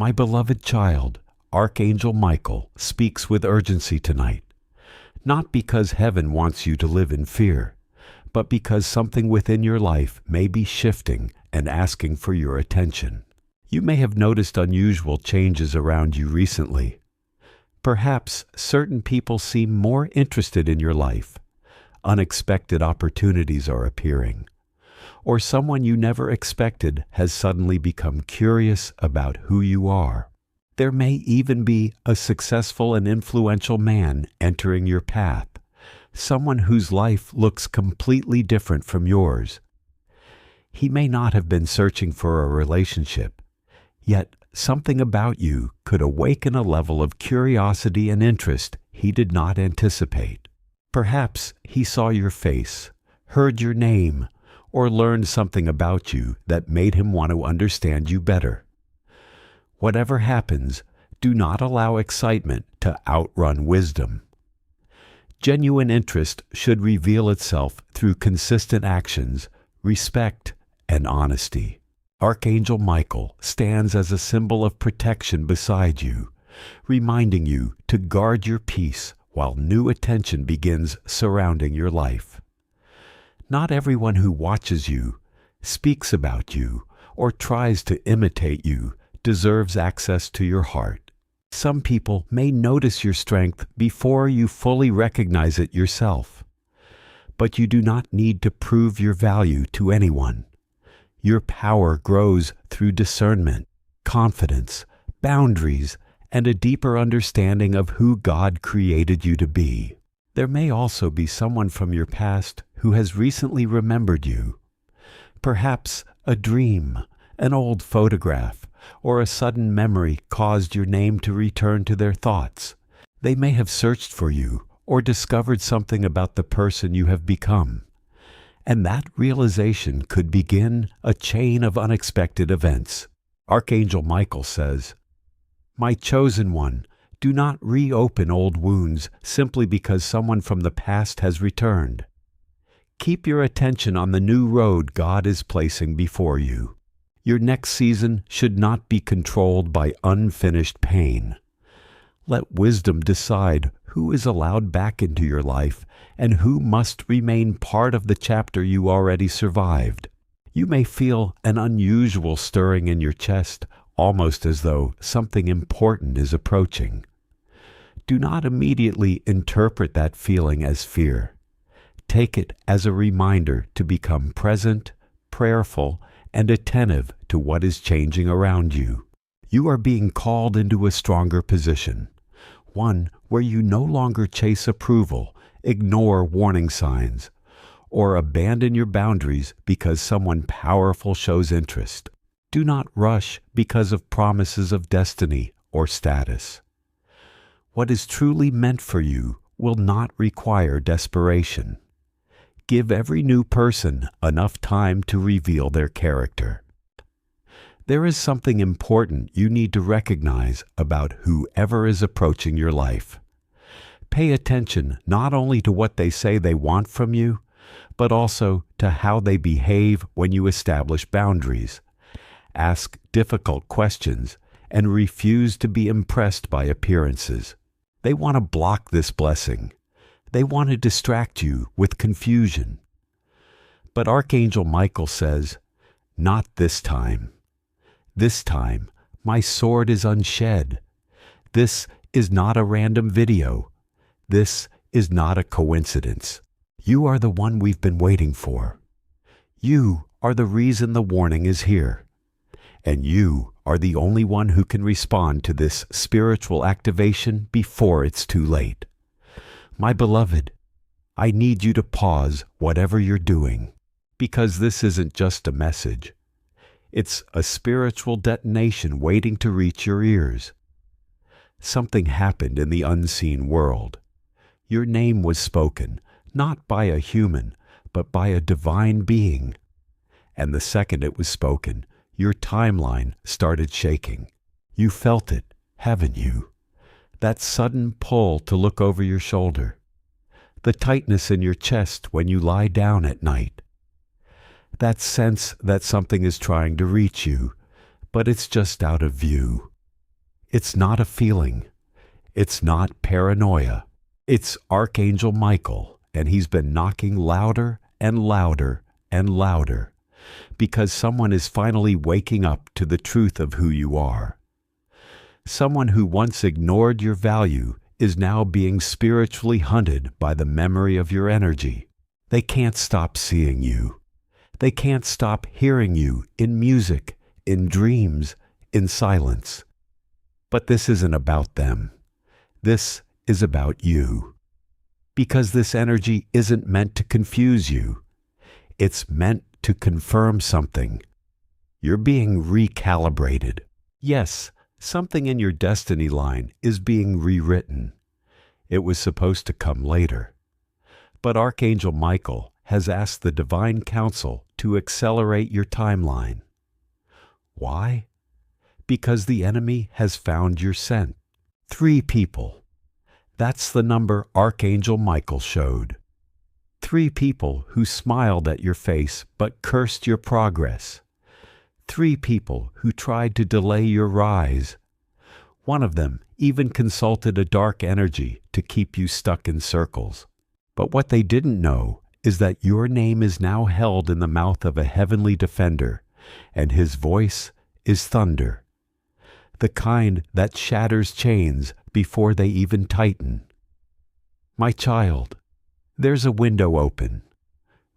My beloved child, Archangel Michael speaks with urgency tonight, not because heaven wants you to live in fear, but because something within your life may be shifting and asking for your attention. You may have noticed unusual changes around you recently. Perhaps certain people seem more interested in your life. Unexpected opportunities are appearing. Or someone you never expected has suddenly become curious about who you are. There may even be a successful and influential man entering your path, someone whose life looks completely different from yours. He may not have been searching for a relationship, yet something about you could awaken a level of curiosity and interest he did not anticipate. Perhaps he saw your face, heard your name, or learned something about you that made him want to understand you better. Whatever happens, do not allow excitement to outrun wisdom. Genuine interest should reveal itself through consistent actions, respect, and honesty. Archangel Michael stands as a symbol of protection beside you, reminding you to guard your peace while new attention begins surrounding your life. Not everyone who watches you, speaks about you, or tries to imitate you deserves access to your heart. Some people may notice your strength before you fully recognize it yourself. But you do not need to prove your value to anyone. Your power grows through discernment, confidence, boundaries, and a deeper understanding of who God created you to be. There may also be someone from your past who has recently remembered you. Perhaps a dream, an old photograph, or a sudden memory caused your name to return to their thoughts. They may have searched for you or discovered something about the person you have become. And that realization could begin a chain of unexpected events. Archangel Michael says, "My chosen one, do not reopen old wounds simply because someone from the past has returned. Keep your attention on the new road God is placing before you. Your next season should not be controlled by unfinished pain. Let wisdom decide who is allowed back into your life and who must remain part of the chapter you already survived. You may feel an unusual stirring in your chest, almost as though something important is approaching. Do not immediately interpret that feeling as fear. Take it as a reminder to become present, prayerful, and attentive to what is changing around you. You are being called into a stronger position, one where you no longer chase approval, ignore warning signs, or abandon your boundaries because someone powerful shows interest. Do not rush because of promises of destiny or status. What is truly meant for you will not require desperation. Give every new person enough time to reveal their character. There is something important you need to recognize about whoever is approaching your life. Pay attention not only to what they say they want from you, but also to how they behave when you establish boundaries. Ask difficult questions and refuse to be impressed by appearances. They want to block this blessing. They want to distract you with confusion. But Archangel Michael says, "Not this time. This time, my sword is unshed. This is not a random video. This is not a coincidence. You are the one we've been waiting for. You are the reason the warning is here. And you are the only one who can respond to this spiritual activation before it's too late. My beloved, I need you to pause whatever you're doing, because this isn't just a message. It's a spiritual detonation waiting to reach your ears. Something happened in the unseen world. Your name was spoken, not by a human, but by a divine being. And the second it was spoken, your timeline started shaking. You felt it, haven't you? That sudden pull to look over your shoulder. The tightness in your chest when you lie down at night. That sense that something is trying to reach you, but it's just out of view. It's not a feeling. It's not paranoia. It's Archangel Michael, and he's been knocking louder and louder and louder because someone is finally waking up to the truth of who you are. Someone who once ignored your value is now being spiritually hunted by the memory of your energy. They can't stop seeing you. They can't stop hearing you in music, in dreams, in silence. But this isn't about them. This is about you. Because this energy isn't meant to confuse you. It's meant to confirm something. You're being recalibrated. Yes, something in your destiny line is being rewritten. It was supposed to come later. But Archangel Michael has asked the Divine Council to accelerate your timeline. Why? Because the enemy has found your scent. 3 people. That's the number Archangel Michael showed. 3 people who smiled at your face but cursed your progress. 3 people who tried to delay your rise. One of them even consulted a dark energy to keep you stuck in circles. But what they didn't know is that your name is now held in the mouth of a heavenly defender, and his voice is thunder. The kind that shatters chains before they even tighten. My child, there's a window open.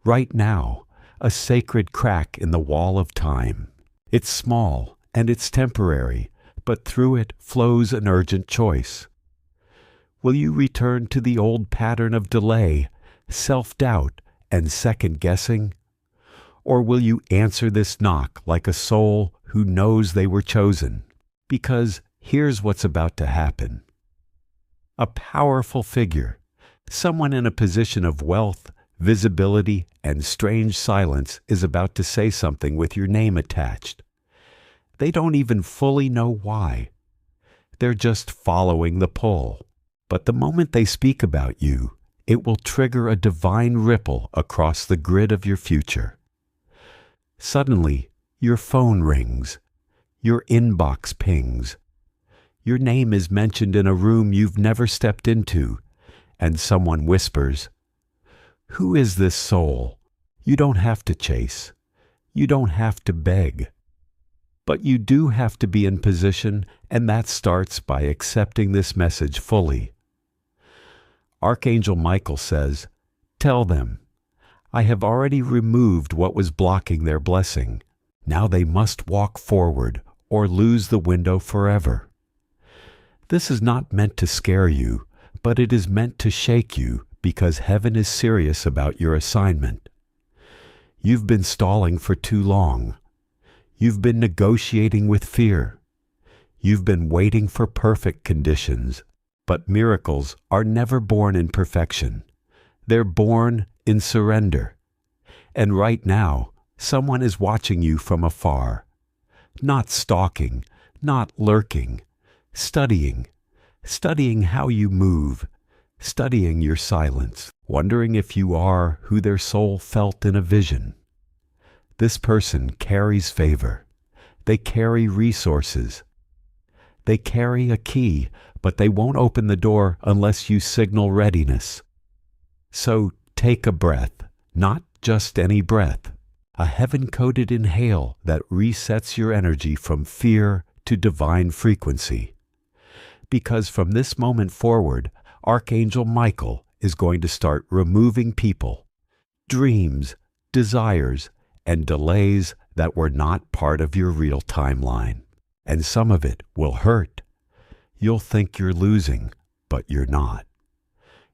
Right now, a sacred crack in the wall of time. It's small and it's temporary, but through it flows an urgent choice. Will you return to the old pattern of delay, self-doubt, and second-guessing? Or will you answer this knock like a soul who knows they were chosen? Because here's what's about to happen. A powerful figure, someone in a position of wealth, visibility, and strange silence is about to say something with your name attached. They don't even fully know why. They're just following the pull. But the moment they speak about you, it will trigger a divine ripple across the grid of your future. Suddenly, your phone rings. Your inbox pings. Your name is mentioned in a room you've never stepped into, and someone whispers, "Who is this soul?" You don't have to chase. You don't have to beg. But you do have to be in position, and that starts by accepting this message fully. Archangel Michael says, "Tell them, I have already removed what was blocking their blessing. Now they must walk forward or lose the window forever." This is not meant to scare you, but it is meant to shake you because heaven is serious about your assignment. You've been stalling for too long. You've been negotiating with fear. You've been waiting for perfect conditions, but miracles are never born in perfection. They're born in surrender. And right now, someone is watching you from afar. Not stalking, not lurking, studying how you move, studying your silence, wondering if you are who their soul felt in a vision. This person carries favor. They carry resources. They carry a key, but they won't open the door unless you signal readiness. So take a breath, not just any breath. A heaven-coded inhale that resets your energy from fear to divine frequency. Because from this moment forward, Archangel Michael is going to start removing people, dreams, desires, and delays that were not part of your real timeline. And some of it will hurt. You'll think you're losing, but you're not.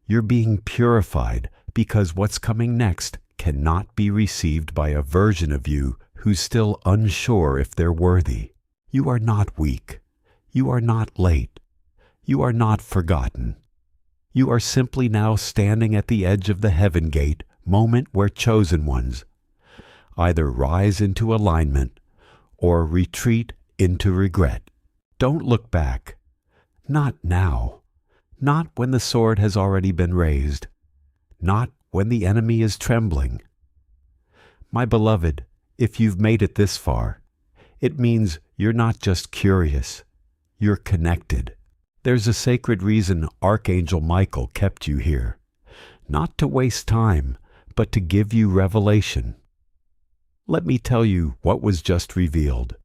You're being purified because what's coming next cannot be received by a version of you who's still unsure if they're worthy. You are not weak. You are not late. You are not forgotten. You are simply now standing at the edge of the heaven gate, moment where chosen ones either rise into alignment or retreat into regret. Don't look back. Not now. Not when the sword has already been raised. Not when the enemy is trembling. My beloved, if you've made it this far, it means you're not just curious. You're connected. There's a sacred reason Archangel Michael kept you here. Not to waste time, but to give you revelation. Let me tell you what was just revealed.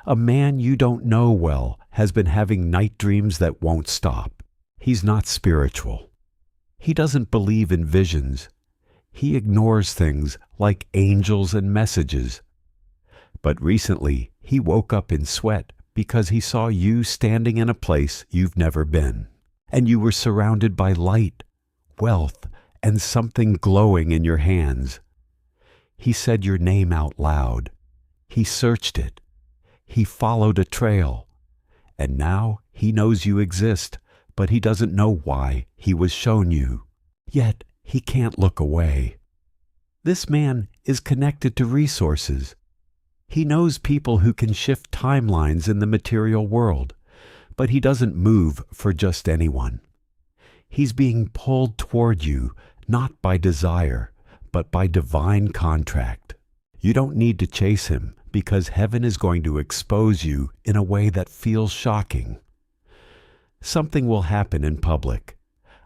A man you don't know well has been having night dreams that won't stop. He's not spiritual. He doesn't believe in visions. He ignores things like angels and messages. But recently, he woke up in sweat because he saw you standing in a place you've never been, and you were surrounded by light, wealth, and something glowing in your hands. He said your name out loud. He searched it. He followed a trail. And now he knows you exist, but he doesn't know why he was shown you. Yet he can't look away. This man is connected to resources. He knows people who can shift timelines in the material world, but he doesn't move for just anyone. He's being pulled toward you, not by desire, but by divine contract. You don't need to chase him because heaven is going to expose you in a way that feels shocking. Something will happen in public.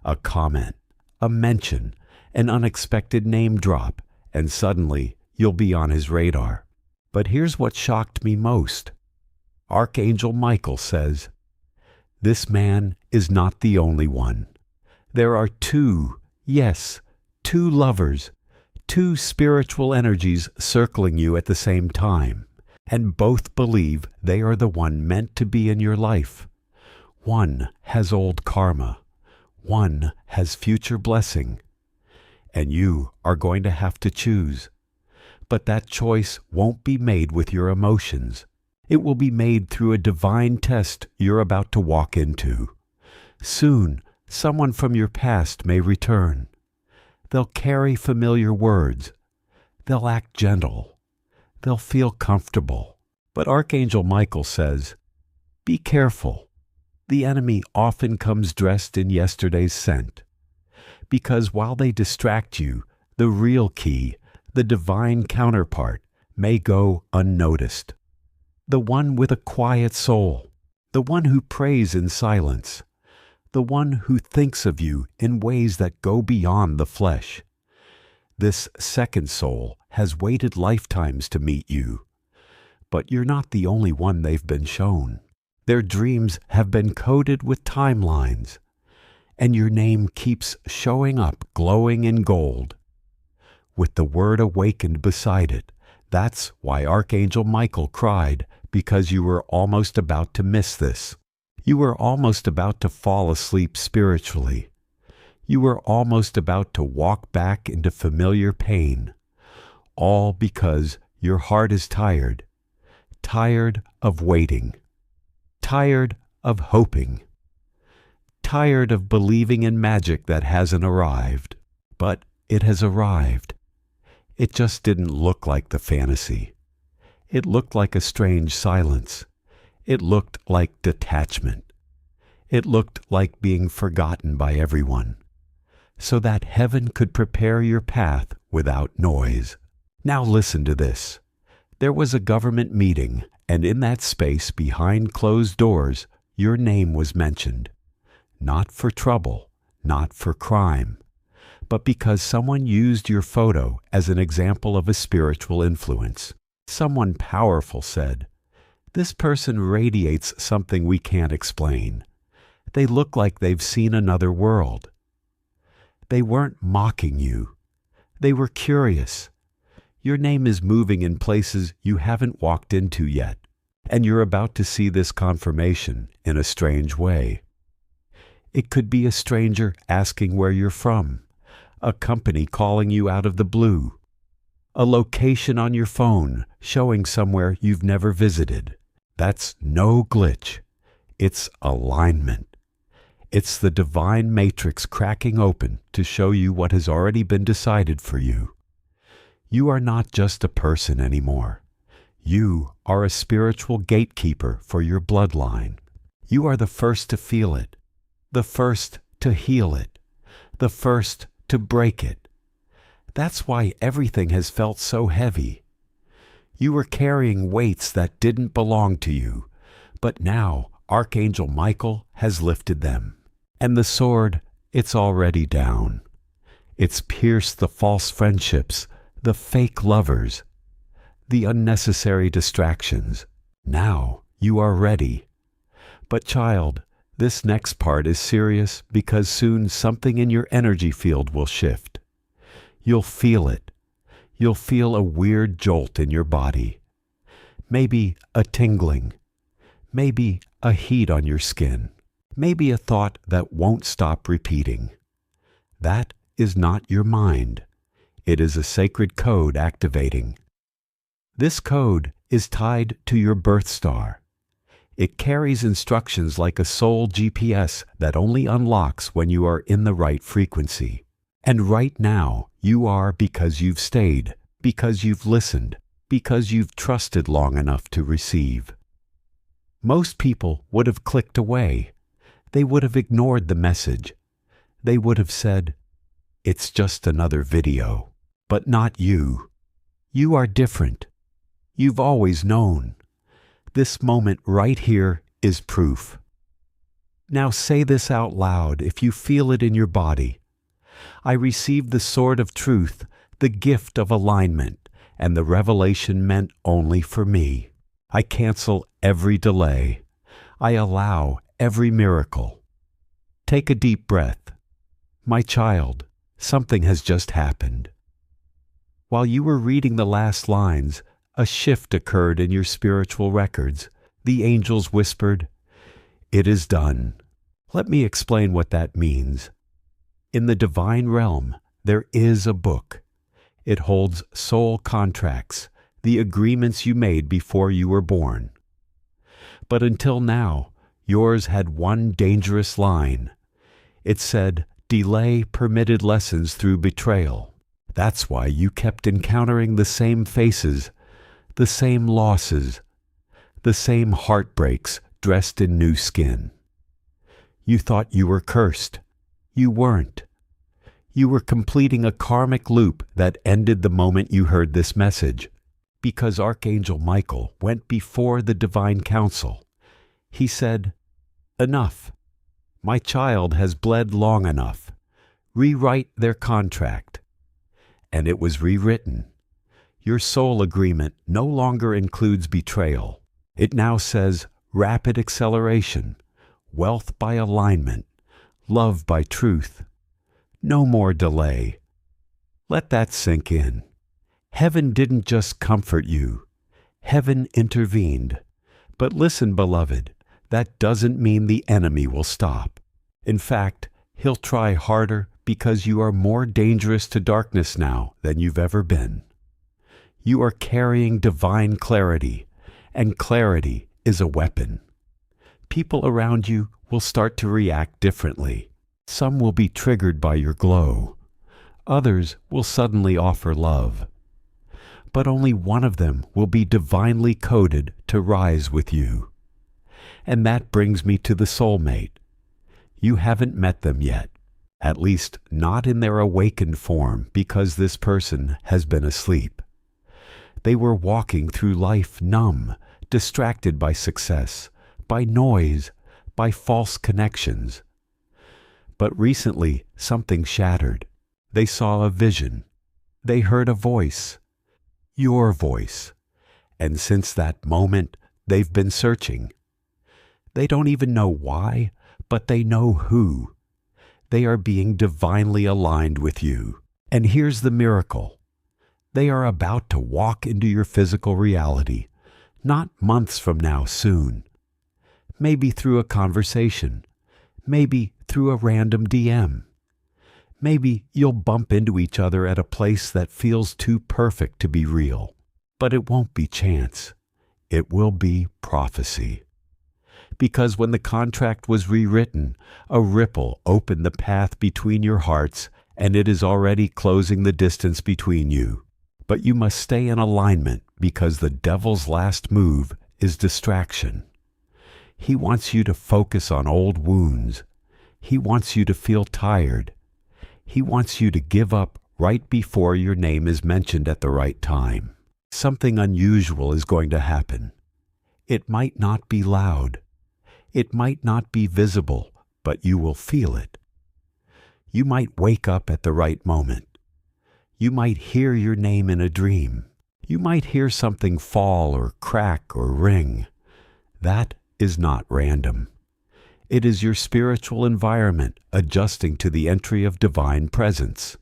A comment, a mention, an unexpected name drop, and suddenly you'll be on his radar. But here's what shocked me most. Archangel Michael says, "This man is not the only one. There are two, yes, two lovers, two spiritual energies circling you at the same time, and both believe they are the one meant to be in your life. One has old karma, one has future blessing, and you are going to have to choose. But that choice won't be made with your emotions. It will be made through a divine test you're about to walk into. Soon, someone from your past may return. They'll carry familiar words. They'll act gentle. They'll feel comfortable. But Archangel Michael says, be careful. The enemy often comes dressed in yesterday's scent. Because while they distract you, the real key, the divine counterpart, may go unnoticed. The one with a quiet soul, the one who prays in silence, the one who thinks of you in ways that go beyond the flesh. This second soul has waited lifetimes to meet you. But you're not the only one they've been shown. Their dreams have been coded with timelines, and your name keeps showing up glowing in gold, with the word awakened beside it. That's why Archangel Michael cried, because you were almost about to miss this. You were almost about to fall asleep spiritually. You were almost about to walk back into familiar pain, all because your heart is tired, tired of waiting, tired of hoping, tired of believing in magic that hasn't arrived. But it has arrived. It just didn't look like the fantasy. It looked like a strange silence. It looked like detachment. It looked like being forgotten by everyone, so that heaven could prepare your path without noise. Now listen to this. There was a government meeting, and in that space behind closed doors, your name was mentioned. Not for trouble, not for crime, but because someone used your photo as an example of a spiritual influence. Someone powerful said, "This person radiates something we can't explain. They look like they've seen another world." They weren't mocking you. They were curious. Your name is moving in places you haven't walked into yet, and you're about to see this confirmation in a strange way. It could be a stranger asking where you're from, a company calling you out of the blue, a location on your phone showing somewhere you've never visited. That's no glitch. It's alignment. It's the divine matrix cracking open to show you what has already been decided for you. You are not just a person anymore. You are a spiritual gatekeeper for your bloodline. You are the first to feel it, the first to heal it, the first to break it. That's why everything has felt so heavy. You were carrying weights that didn't belong to you, but now Archangel Michael has lifted them. And the sword, it's already down. It's pierced the false friendships, the fake lovers, the unnecessary distractions. Now you are ready. But child, this next part is serious because soon something in your energy field will shift. You'll feel it. You'll feel a weird jolt in your body. Maybe a tingling. Maybe a heat on your skin. Maybe a thought that won't stop repeating. That is not your mind. It is a sacred code activating. This code is tied to your birth star. It carries instructions like a soul GPS that only unlocks when you are in the right frequency. And right now, you are because you've stayed, because you've listened, because you've trusted long enough to receive. Most people would have clicked away. They would have ignored the message. They would have said, "It's just another video." But not you. You are different. You've always known. This moment right here is proof. Now say this out loud if you feel it in your body. I receive the sword of truth, the gift of alignment, and the revelation meant only for me. I cancel every delay. I allow every miracle. Take a deep breath. My child, something has just happened. While you were reading the last lines, a shift occurred in your spiritual records. The angels whispered, "It is done." Let me explain what that means. In the divine realm, there is a book. It holds soul contracts, the agreements you made before you were born. But until now, yours had one dangerous line. It said, "Delay permitted lessons through betrayal." That's why you kept encountering the same faces, the same losses, the same heartbreaks dressed in new skin. You thought you were cursed. You weren't. You were completing a karmic loop that ended the moment you heard this message, because Archangel Michael went before the divine council. He said, "Enough. My child has bled long enough. Rewrite their contract." And it was rewritten. Your soul agreement no longer includes betrayal. It now says rapid acceleration, wealth by alignment, love by truth. No more delay. Let that sink in. Heaven didn't just comfort you. Heaven intervened. But listen, beloved, that doesn't mean the enemy will stop. In fact, he'll try harder because you are more dangerous to darkness now than you've ever been. You are carrying divine clarity, and clarity is a weapon. People around you will start to react differently. Some will be triggered by your glow. Others will suddenly offer love. But only one of them will be divinely coded to rise with you. And that brings me to the soulmate. You haven't met them yet. At least not in their awakened form, because this person has been asleep. They were walking through life numb, distracted by success, by noise, by false connections. But recently something shattered. They saw a vision. They heard a voice. Your voice. And since that moment, they've been searching. They don't even know why, but they know who. They are being divinely aligned with you. And here's the miracle. They are about to walk into your physical reality, not months from now, soon. Maybe through a conversation. Maybe through a random DM. Maybe you'll bump into each other at a place that feels too perfect to be real. But it won't be chance. It will be prophecy. Because when the contract was rewritten, a ripple opened the path between your hearts, and it is already closing the distance between you. But you must stay in alignment, because the devil's last move is distraction. He wants you to focus on old wounds. He wants you to feel tired. He wants you to give up right before your name is mentioned at the right time. Something unusual is going to happen. It might not be loud. It might not be visible, but you will feel it. You might wake up at the right moment. You might hear your name in a dream. You might hear something fall or crack or ring. That is not random. It is your spiritual environment adjusting to the entry of divine presence.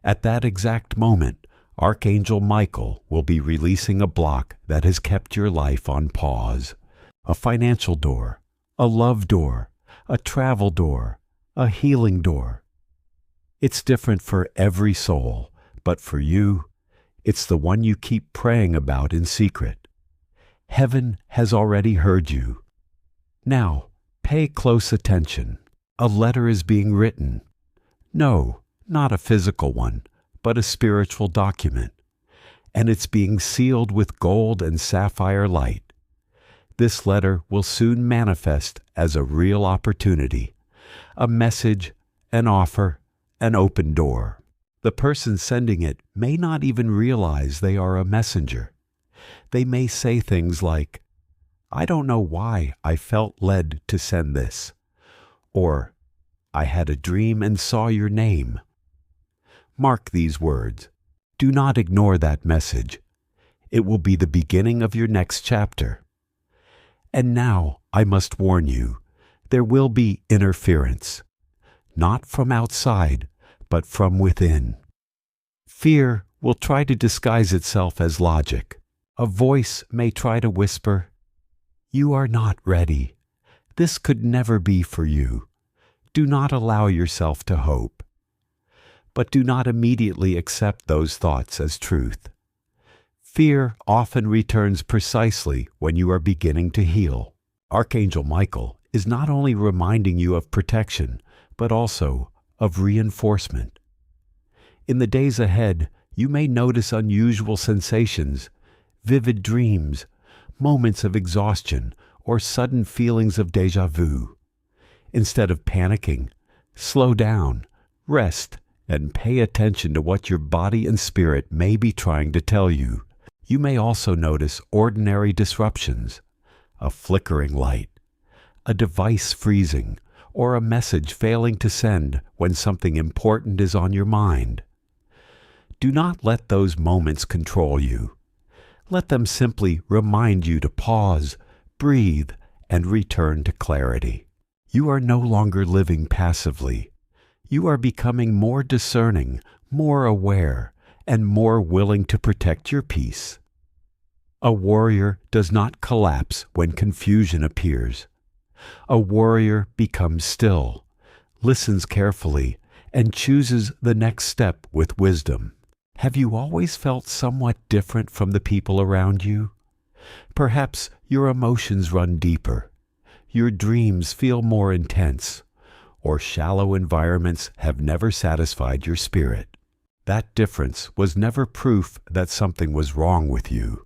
At that exact moment, Archangel Michael will be releasing a block that has kept your life on pause. A financial door, a love door, a travel door, a healing door. It's different for every soul, but for you, it's the one you keep praying about in secret. Heaven has already heard you. Now, pay close attention. A letter is being written. No, not a physical one, but a spiritual document. And it's being sealed with gold and sapphire light. This letter will soon manifest as a real opportunity, a message, an offer, an open door. The person sending it may not even realize they are a messenger. They may say things like, "I don't know why I felt led to send this," or "I had a dream and saw your name." Mark these words. Do not ignore that message. It will be the beginning of your next chapter. And now I must warn you, there will be interference, not from outside, but from within. Fear will try to disguise itself as logic. A voice may try to whisper, "You are not ready. This could never be for you. Do not allow yourself to hope." But do not immediately accept those thoughts as truth. Fear often returns precisely when you are beginning to heal. Archangel Michael is not only reminding you of protection, but also of reinforcement. In the days ahead, you may notice unusual sensations, vivid dreams, moments of exhaustion, or sudden feelings of déjà vu. Instead of panicking, slow down, rest, and pay attention to what your body and spirit may be trying to tell you. You may also notice ordinary disruptions, a flickering light, a device freezing, or a message failing to send when something important is on your mind. Do not let those moments control you. Let them simply remind you to pause, breathe, and return to clarity. You are no longer living passively. You are becoming more discerning, more aware, and more willing to protect your peace. A warrior does not collapse when confusion appears. A warrior becomes still, listens carefully, and chooses the next step with wisdom. Have you always felt somewhat different from the people around you? Perhaps your emotions run deeper, your dreams feel more intense, or shallow environments have never satisfied your spirit. That difference was never proof that something was wrong with you.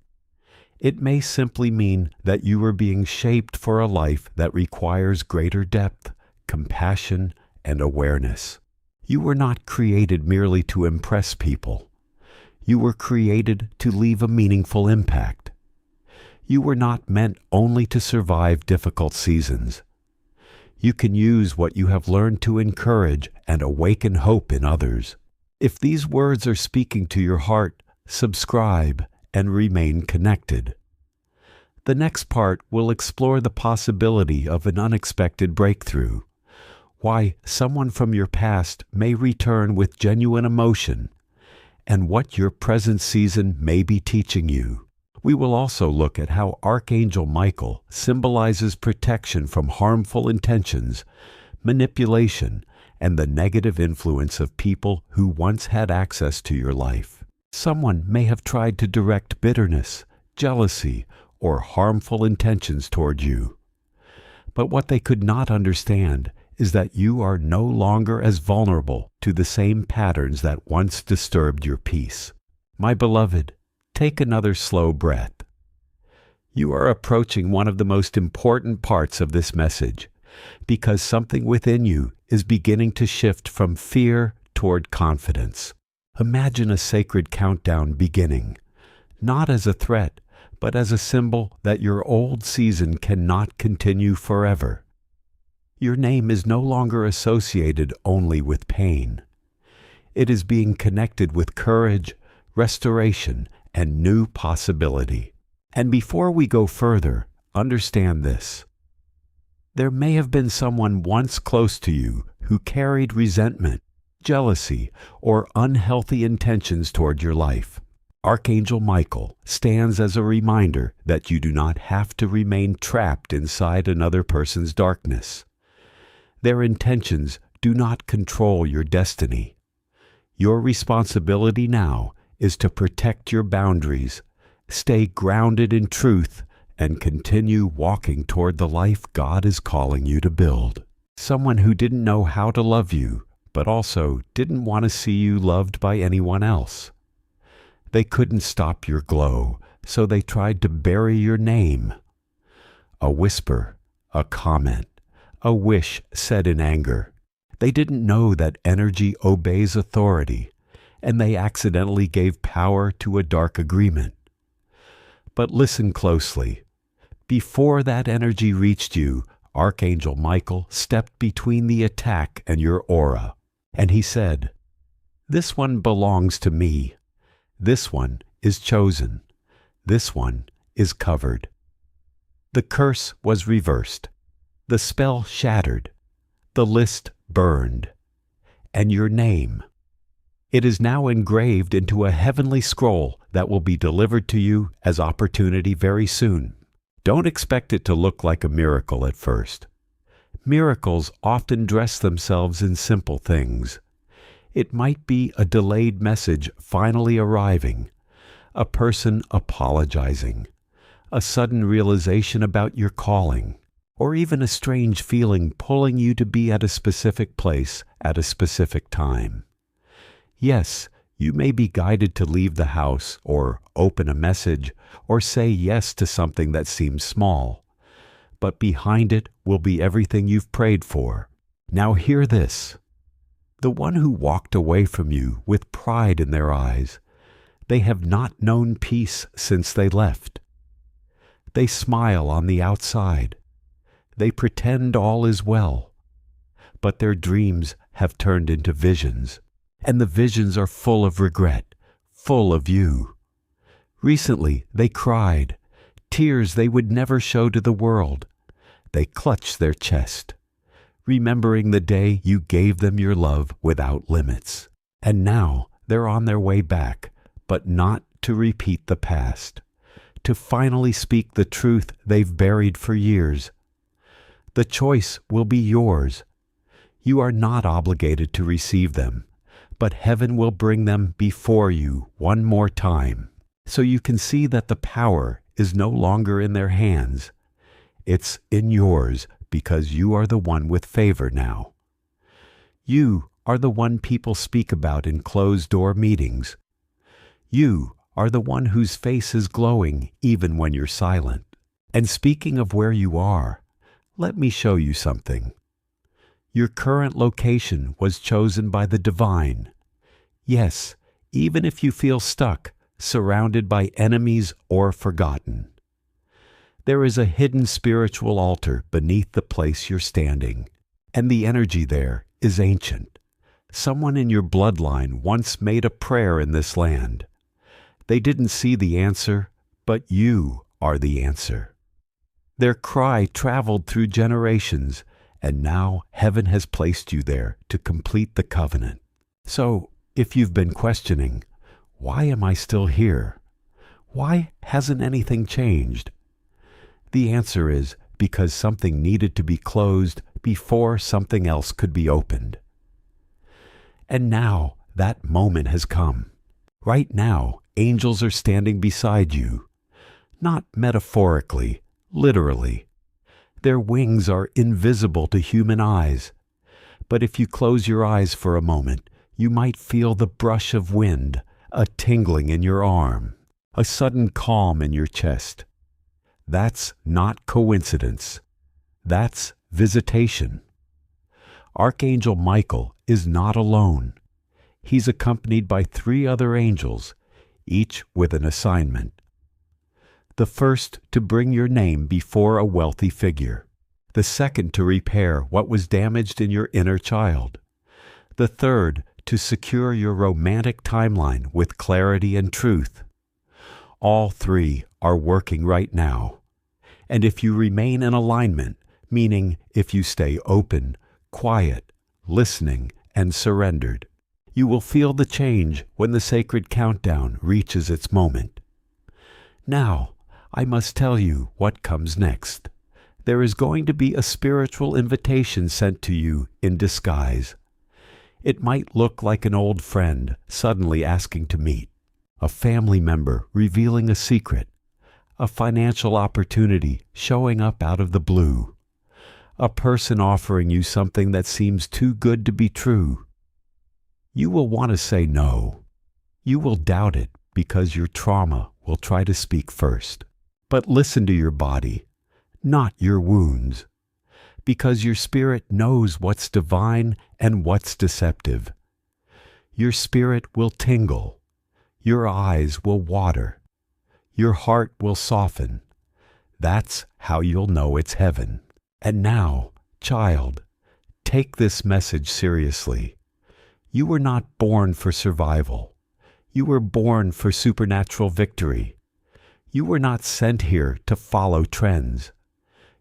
It may simply mean that you are being shaped for a life that requires greater depth, compassion, and awareness. You were not created merely to impress people. You were created to leave a meaningful impact. You were not meant only to survive difficult seasons. You can use what you have learned to encourage and awaken hope in others. If these words are speaking to your heart, subscribe and remain connected. The next part will explore the possibility of an unexpected breakthrough, why someone from your past may return with genuine emotion, and what your present season may be teaching you. We will also look at how Archangel Michael symbolizes protection from harmful intentions, manipulation, and the negative influence of people who once had access to your life. Someone may have tried to direct bitterness, jealousy, or harmful intentions toward you. But what they could not understand is that you are no longer as vulnerable to the same patterns that once disturbed your peace. My beloved, take another slow breath. You are approaching one of the most important parts of this message, because something within you is beginning to shift from fear toward confidence. Imagine a sacred countdown beginning, not as a threat, but as a symbol that your old season cannot continue forever. Your name is no longer associated only with pain. It is being connected with courage, restoration, and new possibility. And before we go further, understand this. There may have been someone once close to you who carried resentment, jealousy, or unhealthy intentions toward your life. Archangel Michael stands as a reminder that you do not have to remain trapped inside another person's darkness. Their intentions do not control your destiny. Your responsibility now is to protect your boundaries, stay grounded in truth, and continue walking toward the life God is calling you to build. Someone who didn't know how to love you, but also didn't want to see you loved by anyone else. They couldn't stop your glow, so they tried to bury your name. A whisper, a comment, a wish said in anger. They didn't know that energy obeys authority, and they accidentally gave power to a dark agreement. But listen closely. Before that energy reached you, Archangel Michael stepped between the attack and your aura, and he said, "This one belongs to me. This one is chosen. This one is covered." The curse was reversed. The spell shattered. The list burned. And your name, it is now engraved into a heavenly scroll that will be delivered to you as opportunity very soon. Don't expect it to look like a miracle at first. Miracles often dress themselves in simple things. It might be a delayed message finally arriving, a person apologizing, a sudden realization about your calling, or even a strange feeling pulling you to be at a specific place at a specific time. Yes, you may be guided to leave the house, or open a message, or say yes to something that seems small. But behind it will be everything you've prayed for. Now hear this. The one who walked away from you with pride in their eyes, they have not known peace since they left. They smile on the outside. They pretend all is well. But their dreams have turned into visions. And the visions are full of regret, full of you. Recently, they cried, tears they would never show to the world. They clutched their chest, remembering the day you gave them your love without limits. And now they're on their way back, but not to repeat the past, to finally speak the truth they've buried for years. The choice will be yours. You are not obligated to receive them, but heaven will bring them before you one more time, so you can see that the power is no longer in their hands. It's in yours because you are the one with favor now. You are the one people speak about in closed-door meetings. You are the one whose face is glowing even when you're silent. And speaking of where you are, let me show you something. Your current location was chosen by the divine. Yes, even if you feel stuck, surrounded by enemies or forgotten. There is a hidden spiritual altar beneath the place you're standing, and the energy there is ancient. Someone in your bloodline once made a prayer in this land. They didn't see the answer, but you are the answer. Their cry traveled through generations, and now heaven has placed you there to complete the covenant. So, if you've been questioning, why am I still here? Why hasn't anything changed? The answer is because something needed to be closed before something else could be opened. And now that moment has come. Right now, angels are standing beside you. Not metaphorically, literally. Their wings are invisible to human eyes. But if you close your eyes for a moment, you might feel the brush of wind, a tingling in your arm, a sudden calm in your chest. That's not coincidence. That's visitation. Archangel Michael is not alone. He's accompanied by 3 other angels, each with an assignment. The first to bring your name before a wealthy figure. The second to repair what was damaged in your inner child. The third to secure your romantic timeline with clarity and truth. All three are working right now. And if you remain in alignment, meaning if you stay open, quiet, listening, and surrendered, you will feel the change when the sacred countdown reaches its moment. Now, I must tell you what comes next. There is going to be a spiritual invitation sent to you in disguise. It might look like an old friend suddenly asking to meet, a family member revealing a secret, a financial opportunity showing up out of the blue, a person offering you something that seems too good to be true. You will want to say no. You will doubt it because your trauma will try to speak first. But listen to your body, not your wounds, because your spirit knows what's divine and what's deceptive. Your spirit will tingle. Your eyes will water. Your heart will soften. That's how you'll know it's heaven. And now, child, take this message seriously. You were not born for survival. You were born for supernatural victory. You were not sent here to follow trends.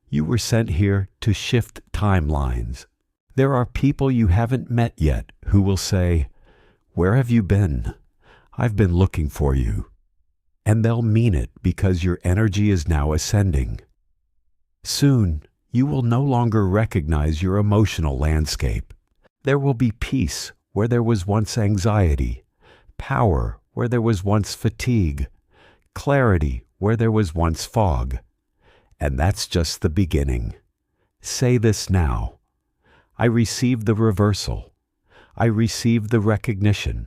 You were sent here to shift timelines. There are people you haven't met yet who will say, "Where have you been? I've been looking for you." And they'll mean it because your energy is now ascending. Soon, you will no longer recognize your emotional landscape. There will be peace where there was once anxiety, power where there was once fatigue, clarity where there was once fog. And that's just the beginning. Say this now. I receive the reversal. I receive the recognition.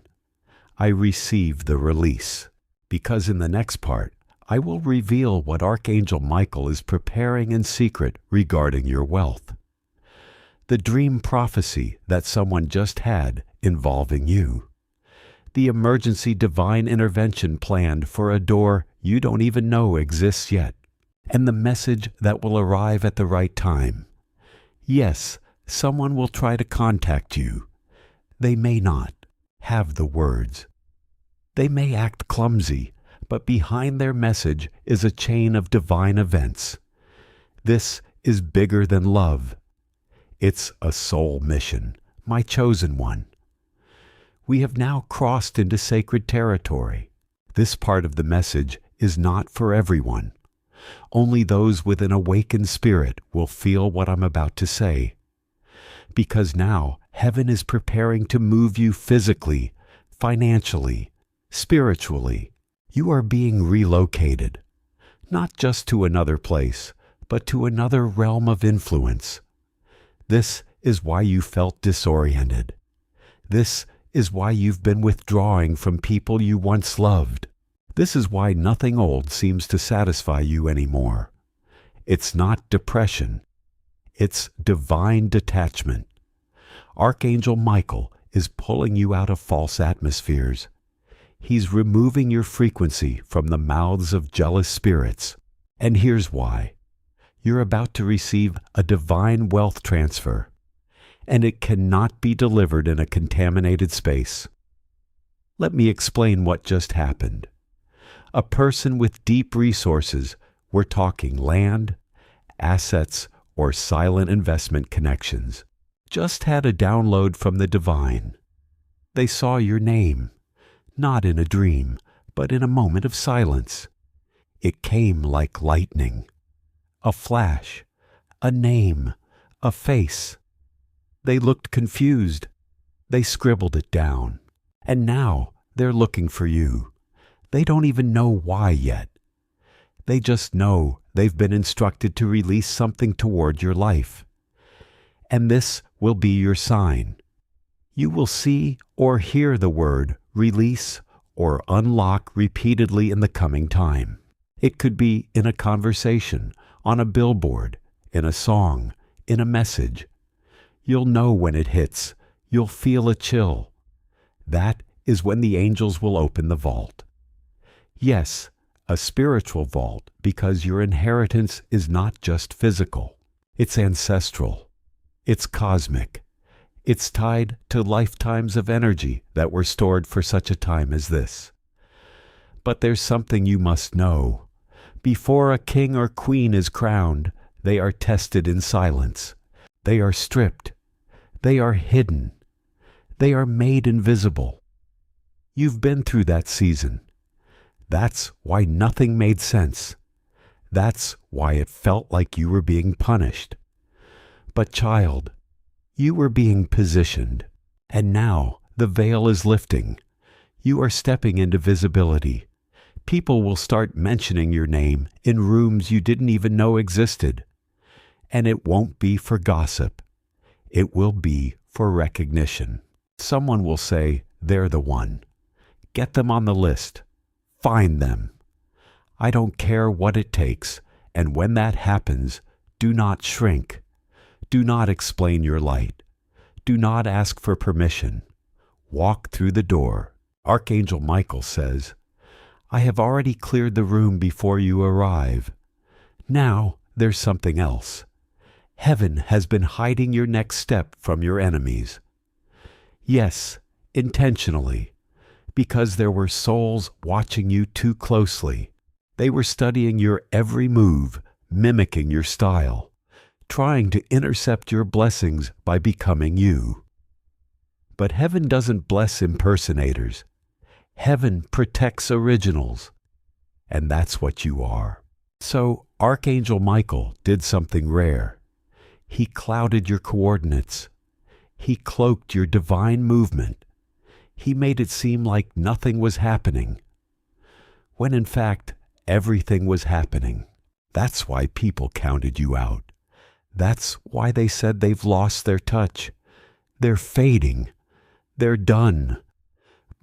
I receive the release. Because in the next part, I will reveal what Archangel Michael is preparing in secret regarding your wealth. The dream prophecy that someone just had involving you. The emergency divine intervention planned for a door you don't even know exists yet. And the message that will arrive at the right time. Yes, someone will try to contact you. They may not have the words. They may act clumsy, but behind their message is a chain of divine events. This is bigger than love. It's a soul mission, my chosen one. We have now crossed into sacred territory. This part of the message is not for everyone. Only those with an awakened spirit will feel what I'm about to say. Because now heaven is preparing to move you physically, financially, spiritually. You are being relocated, not just to another place, but to another realm of influence. This is why you felt disoriented. This is why you've been withdrawing from people you once loved. This is why nothing old seems to satisfy you anymore. It's not depression. It's divine detachment. Archangel Michael is pulling you out of false atmospheres. He's removing your frequency from the mouths of jealous spirits. And here's why. You're about to receive a divine wealth transfer, and it cannot be delivered in a contaminated space. Let me explain what just happened. A person with deep resources, we're talking land, assets, or silent investment connections, just had a download from the divine. They saw your name, not in a dream, but in a moment of silence. It came like lightning, a flash, a name, a face. They looked confused. They scribbled it down, and now they're looking for you. They don't even know why yet. They just know they've been instructed to release something toward your life. And this will be your sign. You will see or hear the word release or unlock repeatedly in the coming time. It could be in a conversation, on a billboard, in a song, in a message. You'll know when it hits. You'll feel a chill. That is when the angels will open the vault. Yes, A spiritual vault because your inheritance is not just physical. It's ancestral. It's cosmic. It's tied to lifetimes of energy that were stored for such a time as this. But there's something you must know. Before a king or queen is crowned, they are tested in silence. They are stripped. They are hidden. They are made invisible. You've been through that season. That's why nothing made sense. That's why it felt like you were being punished. But child, you were being positioned, and now the veil is lifting. You are stepping into visibility. People will start mentioning your name in rooms you didn't even know existed. And it won't be for gossip. It will be for recognition. Someone will say, they're the one. Get them on the list. Find them. I don't care what it takes, and when that happens, do not shrink. Do not explain your light. Do not ask for permission. Walk through the door. Archangel Michael says, I have already cleared the room before you arrive. Now there's something else. Heaven has been hiding your next step from your enemies. Yes, intentionally, because there were souls watching you too closely. They were studying your every move, mimicking your style, trying to intercept your blessings by becoming you. But heaven doesn't bless impersonators. Heaven protects originals. And that's what you are. So Archangel Michael did something rare. He clouded your coordinates. He cloaked your divine movement. He made it seem like nothing was happening, when in fact everything was happening. That's why people counted you out. That's why they said they've lost their touch. They're fading. They're done.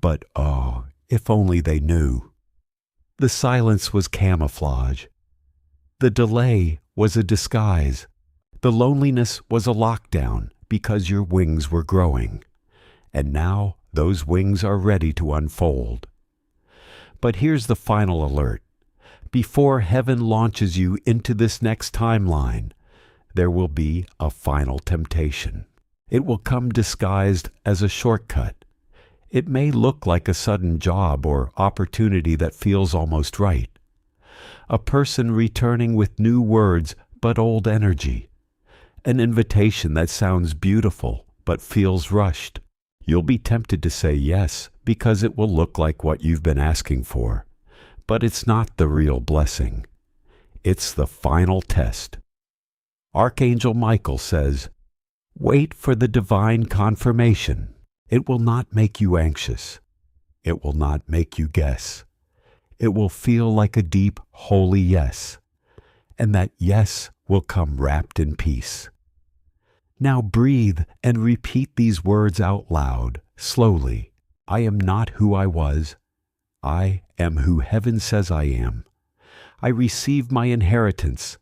But oh, if only they knew. The silence was camouflage. The delay was a disguise. The loneliness was a lockdown because your wings were growing. And now those wings are ready to unfold. But here's the final alert. Before heaven launches you into this next timeline, there will be a final temptation. It will come disguised as a shortcut. It may look like a sudden job or opportunity that feels almost right. A person returning with new words but old energy. An invitation that sounds beautiful but feels rushed. You'll be tempted to say yes because it will look like what you've been asking for. But it's not the real blessing. It's the final test. Archangel Michael says, wait for the divine confirmation. It will not make you anxious. It will not make you guess. It will feel like a deep, holy yes. And that yes will come wrapped in peace. Now breathe and repeat these words out loud, slowly. I am not who I was. I am who heaven says I am. I receive my inheritance.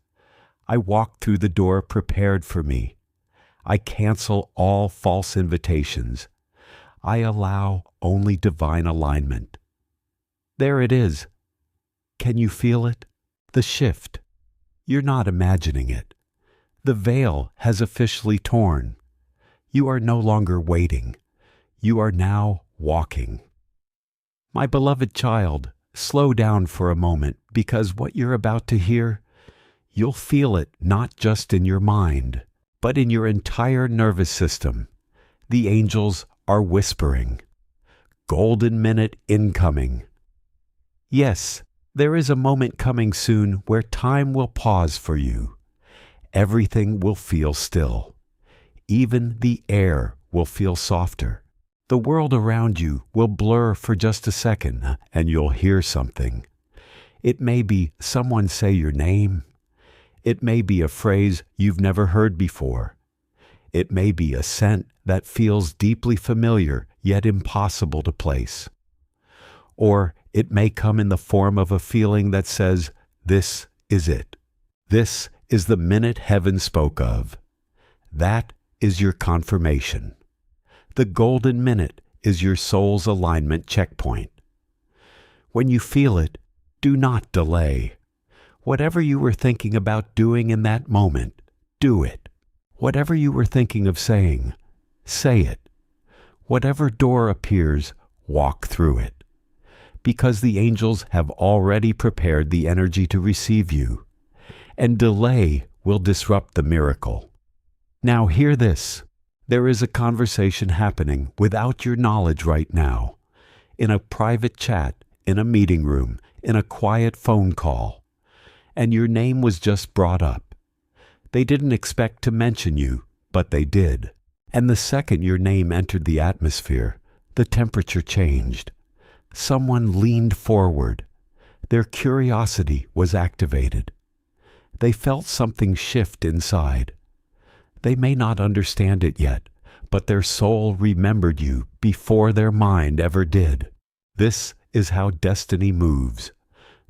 I walk through the door prepared for me. I cancel all false invitations. I allow only divine alignment. There it is. Can you feel it? The shift. You're not imagining it. The veil has officially torn. You are no longer waiting. You are now walking. My beloved child, slow down for a moment because what you're about to hear, you'll feel it not just in your mind, but in your entire nervous system. The angels are whispering. Golden minute incoming. Yes, there is a moment coming soon where time will pause for you. Everything will feel still. Even the air will feel softer. The world around you will blur for just a second, and you'll hear something. It may be someone say your name. It may be a phrase you've never heard before. It may be a scent that feels deeply familiar yet impossible to place. Or it may come in the form of a feeling that says, this is it. This is the minute heaven spoke of. That is your confirmation. The golden minute is your soul's alignment checkpoint. When you feel it, Do not delay. Whatever you were thinking about doing in that moment, do it. Whatever you were thinking of saying, say it. Whatever door appears, walk through it. Because the angels have already prepared the energy to receive you, and delay will disrupt the miracle. Now hear this. There is a conversation happening without your knowledge right now, in a private chat, in a meeting room, in a quiet phone call, and your name was just brought up. They didn't expect to mention you, but they did. And the second your name entered the atmosphere, the temperature changed. Someone leaned forward. Their curiosity was activated. They felt something shift inside. They may not understand it yet, but their soul remembered you before their mind ever did. This is how destiny moves.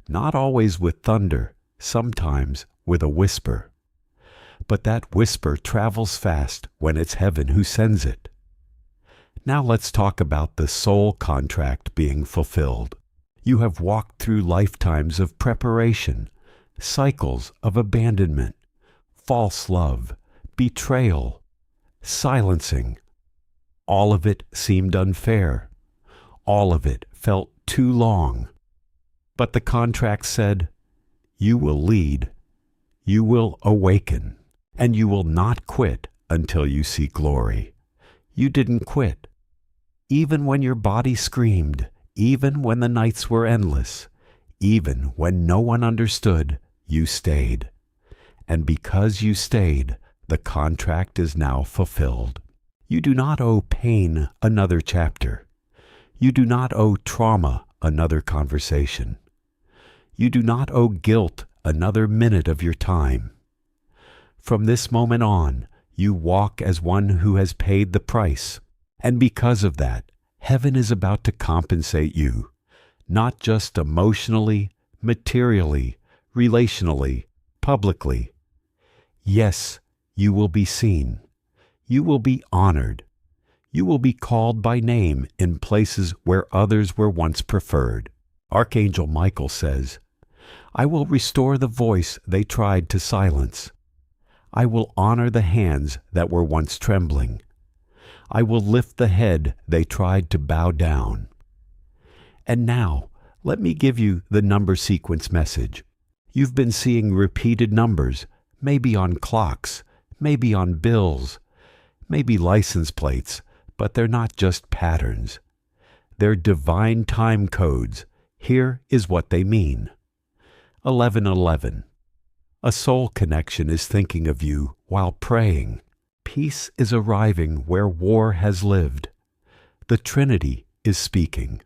Not always with thunder, sometimes with a whisper. But that whisper travels fast when it's heaven who sends it. Now let's talk about the soul contract being fulfilled. You have walked through lifetimes of preparation, cycles of abandonment, false love, betrayal, silencing. All of it seemed unfair. All of it felt too long. But the contract said, you will lead, you will awaken, and you will not quit until you see glory. You didn't quit. Even when your body screamed, even when the nights were endless, even when no one understood, you stayed. And because you stayed, the contract is now fulfilled. You do not owe pain another chapter. You do not owe trauma another conversation. You do not owe guilt another minute of your time. From this moment on, you walk as one who has paid the price. And because of that, heaven is about to compensate you, not just emotionally, materially, relationally, publicly. Yes, you will be seen. You will be honored. You will be called by name in places where others were once preferred. Archangel Michael says, I will restore the voice they tried to silence. I will honor the hands that were once trembling. I will lift the head they tried to bow down. And now, let me give you the number sequence message. You've been seeing repeated numbers, maybe on clocks, maybe on bills, maybe license plates, but they're not just patterns. They're divine time codes. Here is what they mean. 1111. A soul connection is thinking of you while praying. Peace is arriving where war has lived. The Trinity is speaking.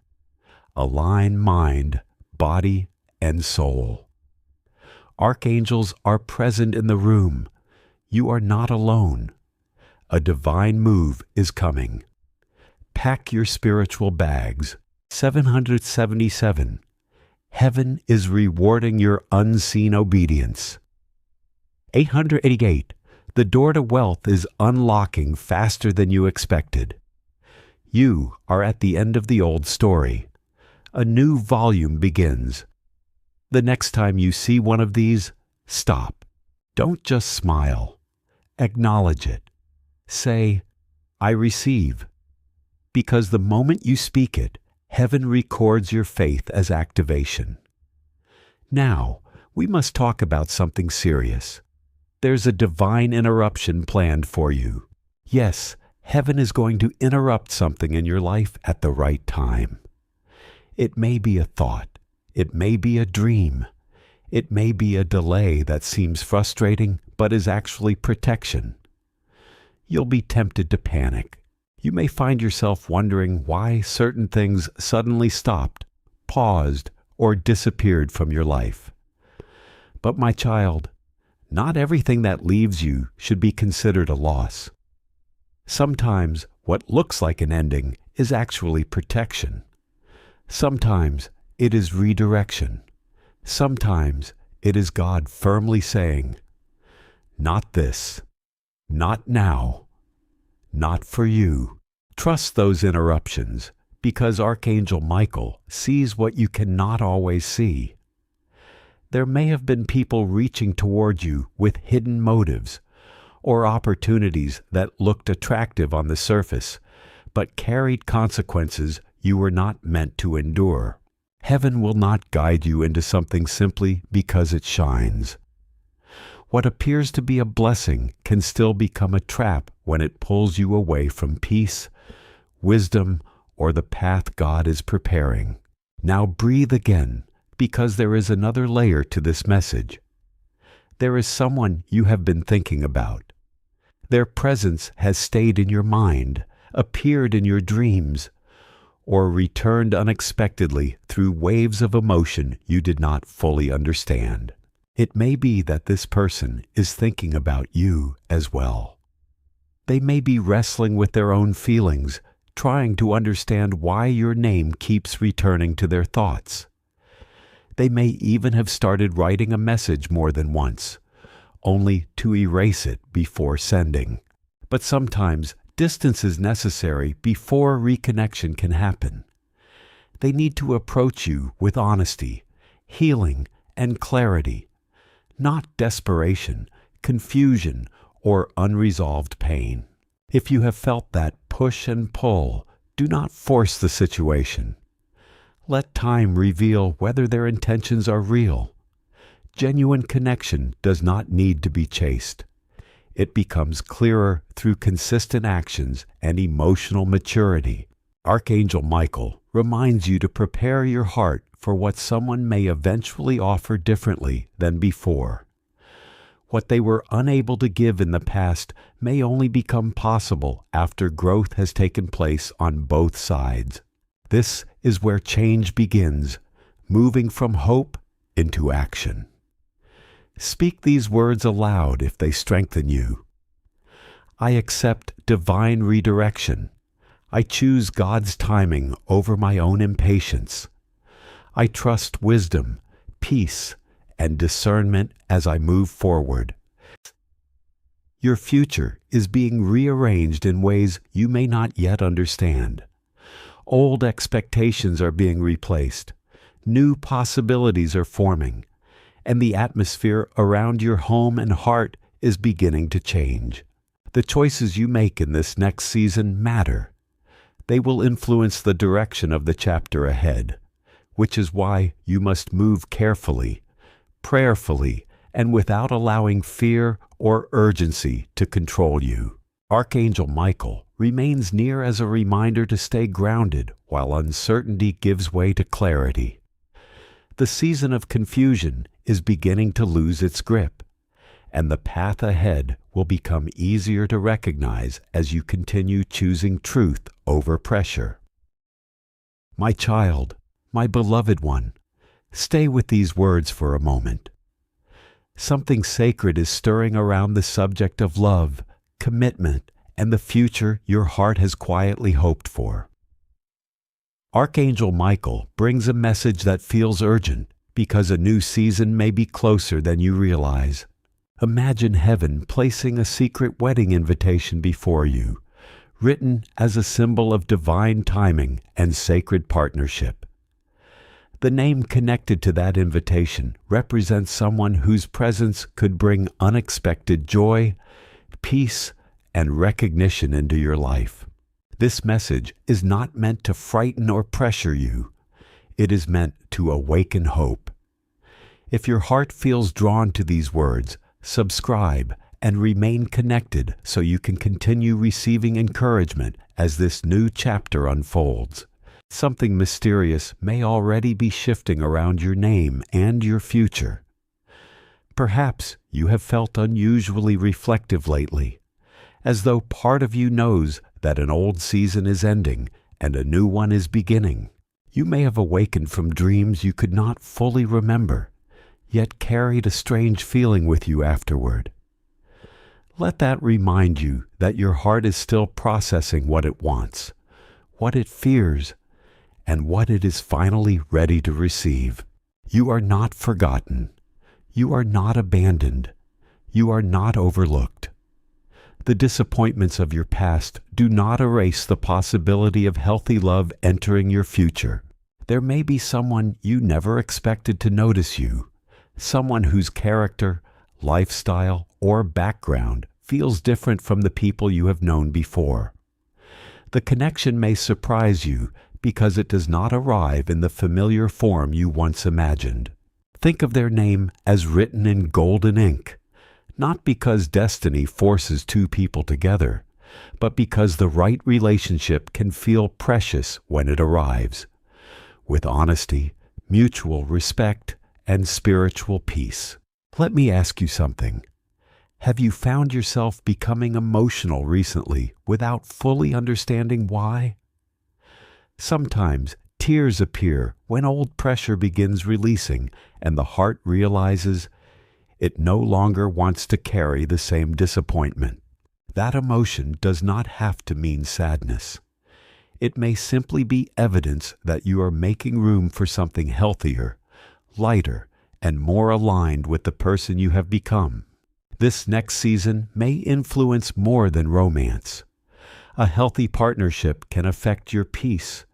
Align mind, body, and soul. Archangels are present in the room. You are not alone. A divine move is coming. Pack your spiritual bags. 777. Heaven is rewarding your unseen obedience. 888. The door to wealth is unlocking faster than you expected. You are at the end of the old story. A new volume begins. The next time you see one of these, stop. Don't just smile. Acknowledge it. Say, I receive. Because the moment you speak it, heaven records your faith as activation. Now, we must talk about something serious. There's a divine interruption planned for you. Yes, heaven is going to interrupt something in your life at the right time. It may be a thought. It may be a dream. It may be a delay that seems frustrating but is actually protection. You'll be tempted to panic. You may find yourself wondering why certain things suddenly stopped, paused, or disappeared from your life. But my child, not everything that leaves you should be considered a loss. Sometimes what looks like an ending is actually protection. Sometimes it is redirection. Sometimes it is God firmly saying, not this, not now, not for you. Trust those interruptions, because Archangel Michael sees what you cannot always see. There may have been people reaching toward you with hidden motives, or opportunities that looked attractive on the surface, but carried consequences you were not meant to endure. Heaven will not guide you into something simply because it shines. What appears to be a blessing can still become a trap when it pulls you away from peace, wisdom, or the path God is preparing. Now breathe again, because there is another layer to this message. There is someone you have been thinking about. Their presence has stayed in your mind, appeared in your dreams, or returned unexpectedly through waves of emotion you did not fully understand. It may be that this person is thinking about you as well. They may be wrestling with their own feelings, trying to understand why your name keeps returning to their thoughts. They may even have started writing a message more than once, only to erase it before sending. But sometimes distance is necessary before reconnection can happen. They need to approach you with honesty, healing, and clarity, not desperation, confusion, or unresolved pain. If you have felt that push and pull, do not force the situation. Let time reveal whether their intentions are real. Genuine connection does not need to be chased. It becomes clearer through consistent actions and emotional maturity. Archangel Michael reminds you to prepare your heart for what someone may eventually offer differently than before. What they were unable to give in the past may only become possible after growth has taken place on both sides. This is where change begins, moving from hope into action. Speak these words aloud if they strengthen you. I accept divine redirection. I choose God's timing over my own impatience. I trust wisdom, peace, and discernment as I move forward. Your future is being rearranged in ways you may not yet understand. Old expectations are being replaced. New possibilities are forming, and the atmosphere around your home and heart is beginning to change. The choices you make in this next season matter. They will influence the direction of the chapter ahead, which is why you must move carefully, prayerfully, and without allowing fear or urgency to control you. Archangel Michael remains near as a reminder to stay grounded while uncertainty gives way to clarity. The season of confusion is beginning to lose its grip, and the path ahead will become easier to recognize as you continue choosing truth over pressure. My child, my beloved one, stay with these words for a moment. Something sacred is stirring around the subject of love, commitment, and the future your heart has quietly hoped for. Archangel Michael brings a message that feels urgent because a new season may be closer than you realize. Imagine heaven placing a secret wedding invitation before you, written as a symbol of divine timing and sacred partnership. The name connected to that invitation represents someone whose presence could bring unexpected joy, peace, and recognition into your life. This message is not meant to frighten or pressure you. It is meant to awaken hope. If your heart feels drawn to these words, subscribe and remain connected so you can continue receiving encouragement as this new chapter unfolds. Something mysterious may already be shifting around your name and your future. Perhaps you have felt unusually reflective lately, as though part of you knows that an old season is ending and a new one is beginning. You may have awakened from dreams you could not fully remember, yet carried a strange feeling with you afterward. Let that remind you that your heart is still processing what it wants, what it fears, and what it is finally ready to receive. You are not forgotten. You are not abandoned. You are not overlooked. The disappointments of your past do not erase the possibility of healthy love entering your future. There may be someone you never expected to notice you, someone whose character, lifestyle, or background feels different from the people you have known before. The connection may surprise you because it does not arrive in the familiar form you once imagined. Think of their name as written in golden ink, not because destiny forces two people together, but because the right relationship can feel precious when it arrives, with honesty, mutual respect, and spiritual peace. Let me ask you something. Have you found yourself becoming emotional recently without fully understanding why? Sometimes tears appear when old pressure begins releasing and the heart realizes it no longer wants to carry the same disappointment. That emotion does not have to mean sadness. It may simply be evidence that you are making room for something healthier, lighter, and more aligned with the person you have become. This next season may influence more than romance. A healthy partnership can affect your peace,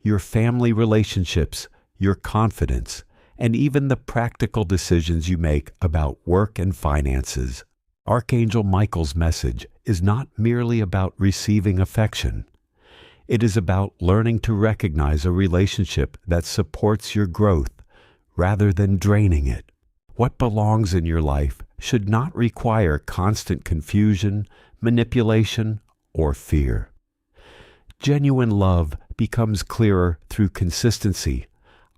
your family relationships, your confidence, and even the practical decisions you make about work and finances. Archangel Michael's message is not merely about receiving affection. It is about learning to recognize a relationship that supports your growth rather than draining it. What belongs in your life should not require constant confusion, manipulation, or fear. Genuine love becomes clearer through consistency,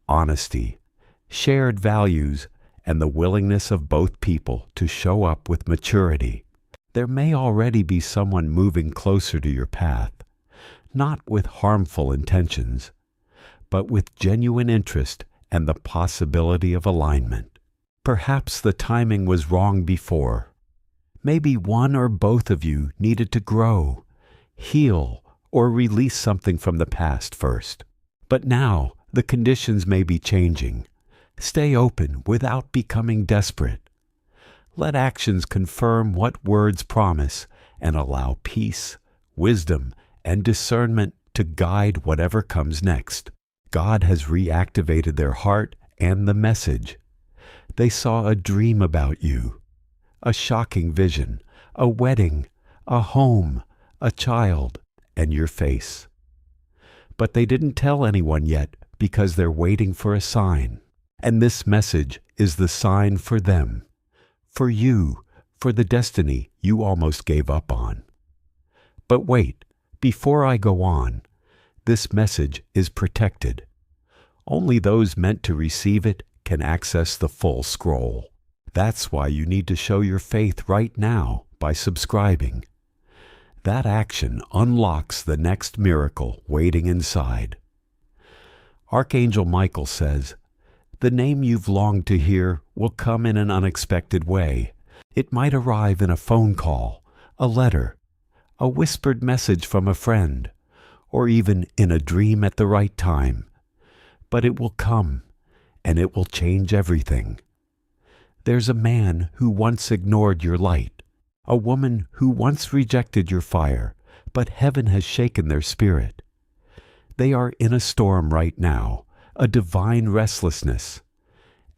honesty, shared values, and the willingness of both people to show up with maturity. There may already be someone moving closer to your path, not with harmful intentions, but with genuine interest and the possibility of alignment. Perhaps the timing was wrong before. Maybe one or both of you needed to grow, heal, or release something from the past first. But now the conditions may be changing. Stay open without becoming desperate. Let actions confirm what words promise and allow peace, wisdom, and discernment to guide whatever comes next. God has reactivated their heart and the message. They saw a dream about you, a shocking vision, a wedding, a home, a child, and your face. But they didn't tell anyone yet because they're waiting for a sign. And this message is the sign for them, for you, for the destiny you almost gave up on. But wait, before I go on, this message is protected. Only those meant to receive it can access the full scroll. That's why you need to show your faith right now by subscribing. That action unlocks the next miracle waiting inside. Archangel Michael says, "The name you've longed to hear will come in an unexpected way. It might arrive in a phone call, a letter, a whispered message from a friend, or even in a dream at the right time. But it will come, and it will change everything. There's a man who once ignored your light, a woman who once rejected your fire, but heaven has shaken their spirit. They are in a storm right now, a divine restlessness,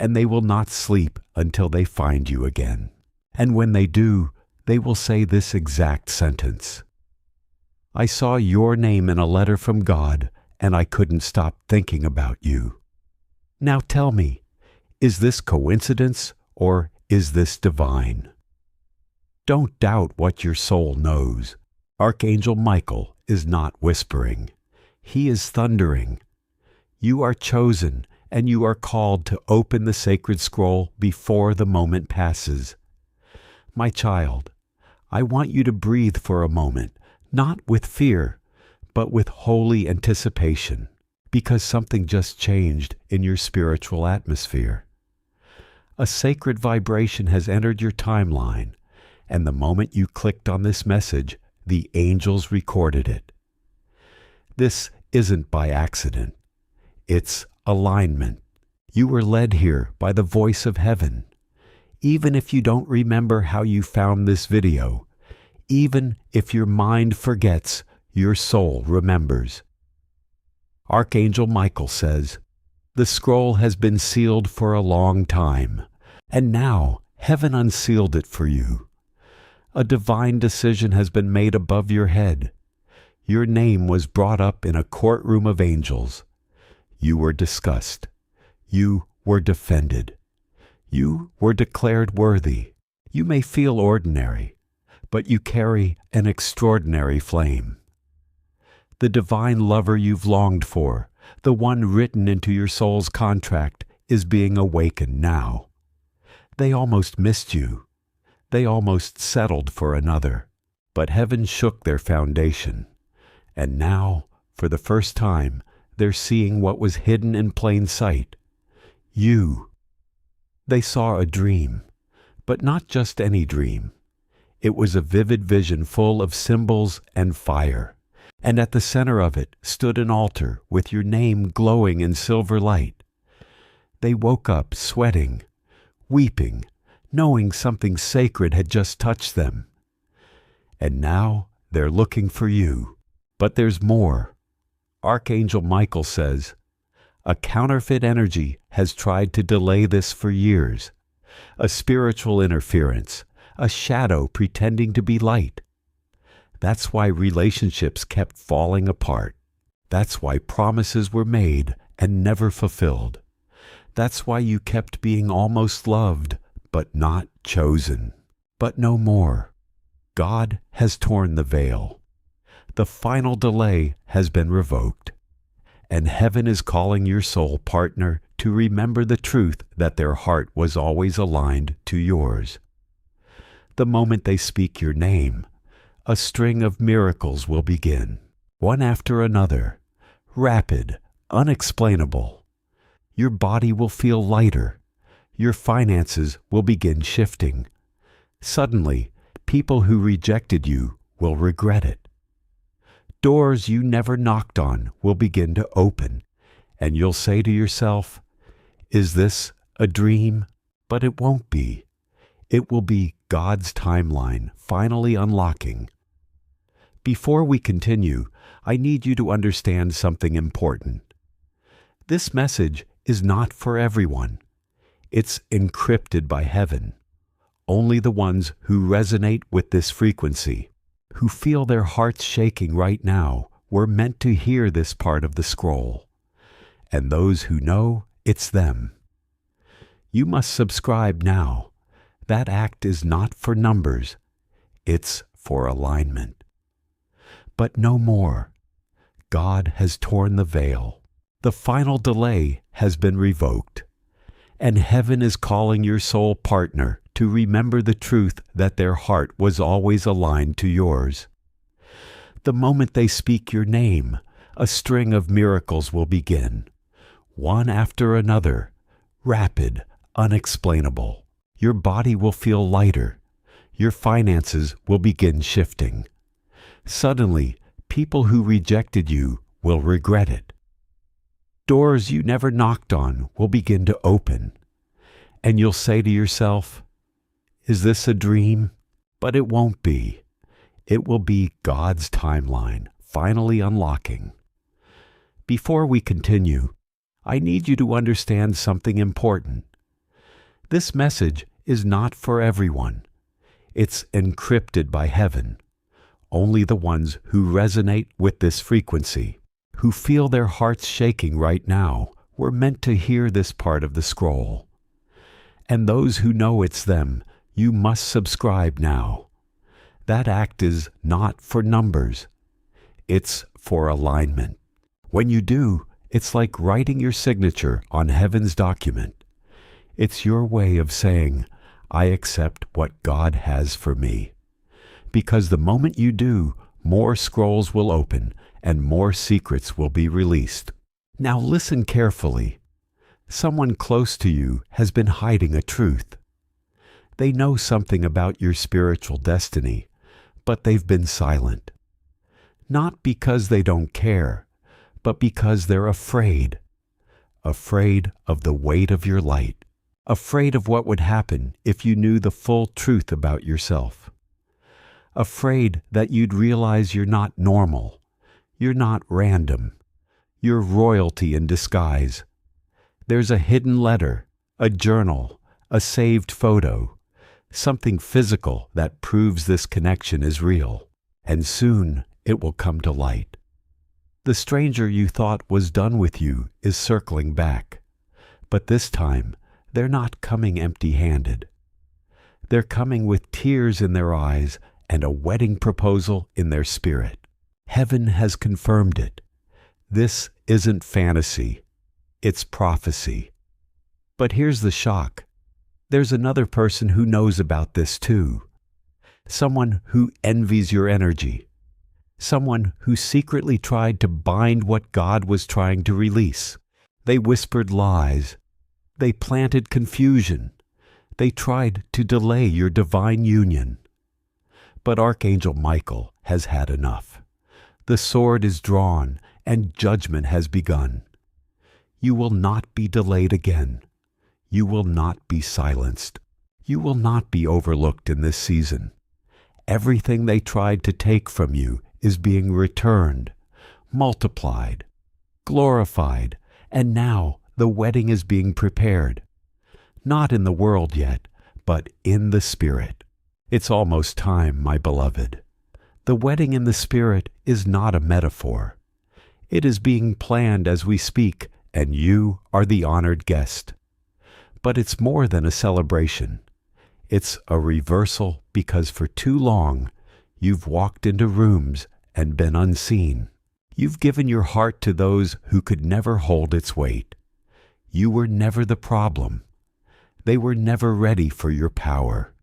and they will not sleep until they find you again. And when they do, they will say this exact sentence: I saw your name in a letter from God, and I couldn't stop thinking about you. Now tell me, is this coincidence or is this divine? Don't doubt what your soul knows. Archangel Michael is not whispering. He is thundering. You are chosen, and you are called to open the sacred scroll before the moment passes. My child, I want you to breathe for a moment, not with fear, but with holy anticipation, because something just changed in your spiritual atmosphere. A sacred vibration has entered your timeline, and the moment you clicked on this message, the angels recorded it. This isn't by accident. It's alignment. You were led here by the voice of heaven. Even if you don't remember how you found this video, even if your mind forgets, your soul remembers. Archangel Michael says, the scroll has been sealed for a long time. And now heaven unsealed it for you. A divine decision has been made above your head. Your name was brought up in a courtroom of angels. You were discussed. You were defended. You were declared worthy. You may feel ordinary, but you carry an extraordinary flame. The divine lover you've longed for, the one written into your soul's contract, is being awakened now. They almost missed you. They almost settled for another. But heaven shook their foundation. And now, for the first time, they're seeing what was hidden in plain sight. You. They saw a dream, but not just any dream. It was a vivid vision full of symbols and fire. And at the center of it stood an altar with your name glowing in silver light. They woke up sweating, weeping, knowing something sacred had just touched them. And now they're looking for you. But there's more. Archangel Michael says, a counterfeit energy has tried to delay this for years. A spiritual interference, a shadow pretending to be light. That's why relationships kept falling apart. That's why promises were made and never fulfilled. That's why you kept being almost loved, but not chosen. But no more. God has torn the veil. The final delay has been revoked. And heaven is calling your soul partner to remember the truth that their heart was always aligned to yours. The moment they speak your name, a string of miracles will begin, one after another, rapid, unexplainable. Your body will feel lighter. Your finances will begin shifting. Suddenly, people who rejected you will regret it. Doors you never knocked on will begin to open, and you'll say to yourself, "Is this a dream?" But it won't be. It will be God's timeline finally unlocking. Before we continue, I need you to understand something important. This message is not for everyone. It's encrypted by heaven. Only the ones who resonate with this frequency, who feel their hearts shaking right now, were meant to hear this part of the scroll. And those who know, it's them. You must subscribe now. That act is not for numbers. It's for alignment. But no more. God has torn the veil. The final delay has been revoked. And heaven is calling your soul partner to remember the truth that their heart was always aligned to yours. The moment they speak your name, a string of miracles will begin, one after another, rapid, unexplainable. Your body will feel lighter. Your finances will begin shifting. Suddenly, people who rejected you will regret it. Doors you never knocked on will begin to open, and you'll say to yourself, "Is this a dream?" But it won't be. It will be God's timeline finally unlocking. Before we continue, I need you to understand something important. This message is not for everyone. It's encrypted by heaven. Only the ones who resonate with this frequency, who feel their hearts shaking right now, were meant to hear this part of the scroll. And those who know it's them, you must subscribe now. That act is not for numbers. It's for alignment. When you do, it's like writing your signature on heaven's document. It's your way of saying, "I accept what God has for me." Because the moment you do, more scrolls will open and more secrets will be released. Now listen carefully. Someone close to you has been hiding a truth. They know something about your spiritual destiny, but they've been silent. Not because they don't care, but because they're afraid. Afraid of the weight of your light. Afraid of what would happen if you knew the full truth about yourself. Afraid that you'd realize you're not normal. You're not random. You're royalty in disguise. There's a hidden letter, a journal, a saved photo, something physical that proves this connection is real, and soon it will come to light. The stranger you thought was done with you is circling back, but this time they're not coming empty-handed. They're coming with tears in their eyes and a wedding proposal in their spirit. Heaven has confirmed it. This isn't fantasy, it's prophecy. But here's the shock. There's another person who knows about this too. Someone who envies your energy. Someone who secretly tried to bind what God was trying to release. They whispered lies. They planted confusion. They tried to delay your divine union. But Archangel Michael has had enough. The sword is drawn and judgment has begun. You will not be delayed again. You will not be silenced. You will not be overlooked in this season. Everything they tried to take from you is being returned, multiplied, glorified, and now the wedding is being prepared. Not in the world yet, but in the Spirit. It's almost time, my beloved. The wedding in the Spirit is not a metaphor. It is being planned as we speak, and you are the honored guest. But it's more than a celebration. It's a reversal because for too long you've walked into rooms and been unseen. You've given your heart to those who could never hold its weight. You were never the problem. They were never ready for your power.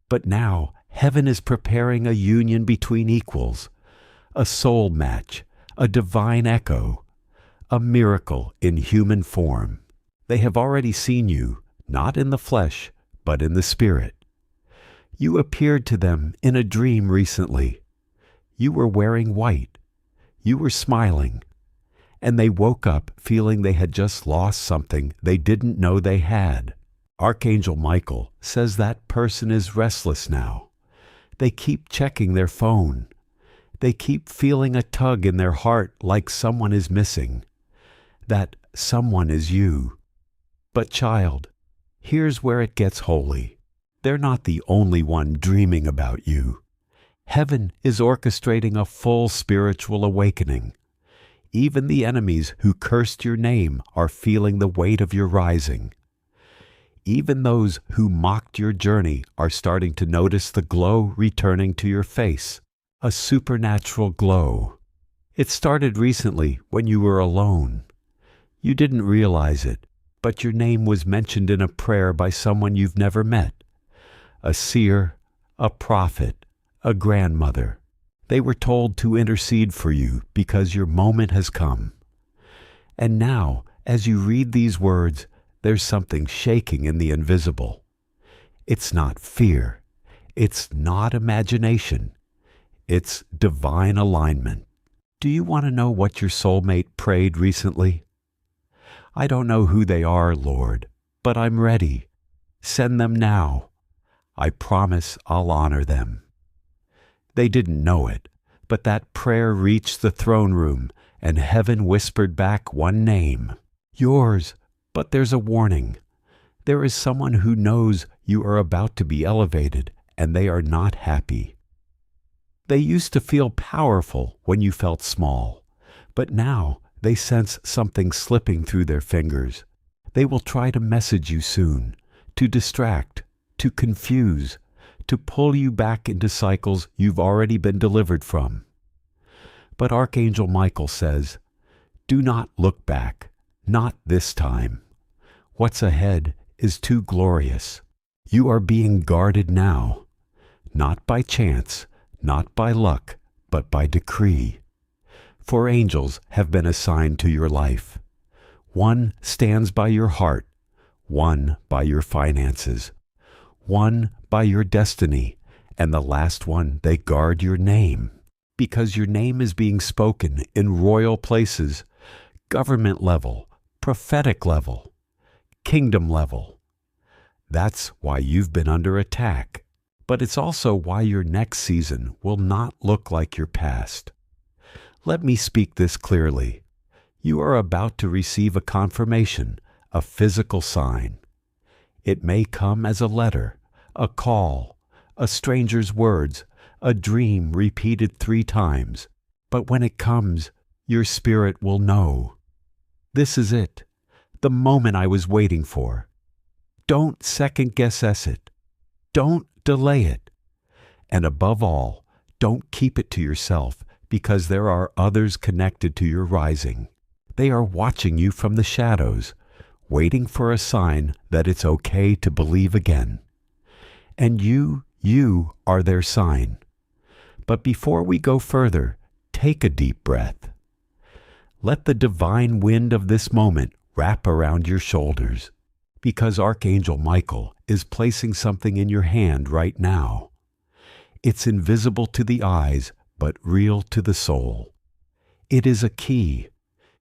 But now heaven is preparing a union between equals, a soul match, a divine echo, a miracle in human form. They have already seen you, not in the flesh, but in the Spirit. You appeared to them in a dream recently. You were wearing white. You were smiling. And they woke up feeling they had just lost something they didn't know they had. Archangel Michael says that person is restless now. They keep checking their phone. They keep feeling a tug in their heart like someone is missing. That someone is you. But child, here's where it gets holy. They're not the only one dreaming about you. Heaven is orchestrating a full spiritual awakening. Even the enemies who cursed your name are feeling the weight of your rising. Even those who mocked your journey are starting to notice the glow returning to your face, a supernatural glow. It started recently when you were alone. You didn't realize it, but your name was mentioned in a prayer by someone you've never met. A seer, a prophet, a grandmother. They were told to intercede for you because your moment has come. And now, as you read these words, there's something shaking in the invisible. It's not fear. It's not imagination. It's divine alignment. Do you want to know what your soulmate prayed recently? I don't know who they are, Lord, but I'm ready. Send them now. I promise I'll honor them. They didn't know it, but that prayer reached the throne room, and heaven whispered back one name. Yours, but there's a warning. There is someone who knows you are about to be elevated, and they are not happy. They used to feel powerful when you felt small, but now they sense something slipping through their fingers. They will try to message you soon, to distract, to confuse, to pull you back into cycles you've already been delivered from. But Archangel Michael says, do not look back, not this time. What's ahead is too glorious. You are being guarded now, not by chance, not by luck, but by decree. 4 angels have been assigned to your life. 1 stands by your heart, 1 by your finances, 1 by your destiny, and the last one, they guard your name. Because your name is being spoken in royal places, government level, prophetic level, kingdom level. That's why you've been under attack, but it's also why your next season will not look like your past. Let me speak this clearly. You are about to receive a confirmation, a physical sign. It may come as a letter, a call, a stranger's words, a dream repeated 3 times. But when it comes, your spirit will know. This is it, the moment I was waiting for. Don't second-guess it. Don't delay it. And above all, don't keep it to yourself, because there are others connected to your rising. They are watching you from the shadows, waiting for a sign that it's okay to believe again. And you are their sign. But before we go further, take a deep breath. Let the divine wind of this moment wrap around your shoulders, because Archangel Michael is placing something in your hand right now. It's invisible to the eyes, but real to the soul. It is a key.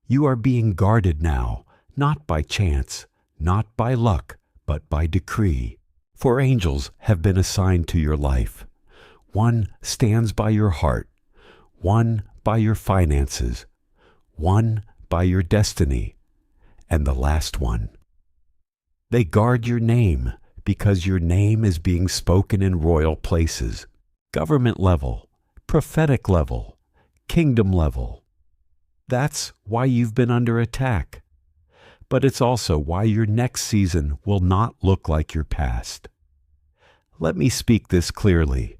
You are being guarded now, not by chance, not by luck, but by decree. 4 angels have been assigned to your life. 1 stands by your heart, 1 by your finances, 1 by your destiny, and the last one. They guard your name because your name is being spoken in royal places, government level, prophetic level, kingdom level. That's why you've been under attack. But it's also why your next season will not look like your past. Let me speak this clearly.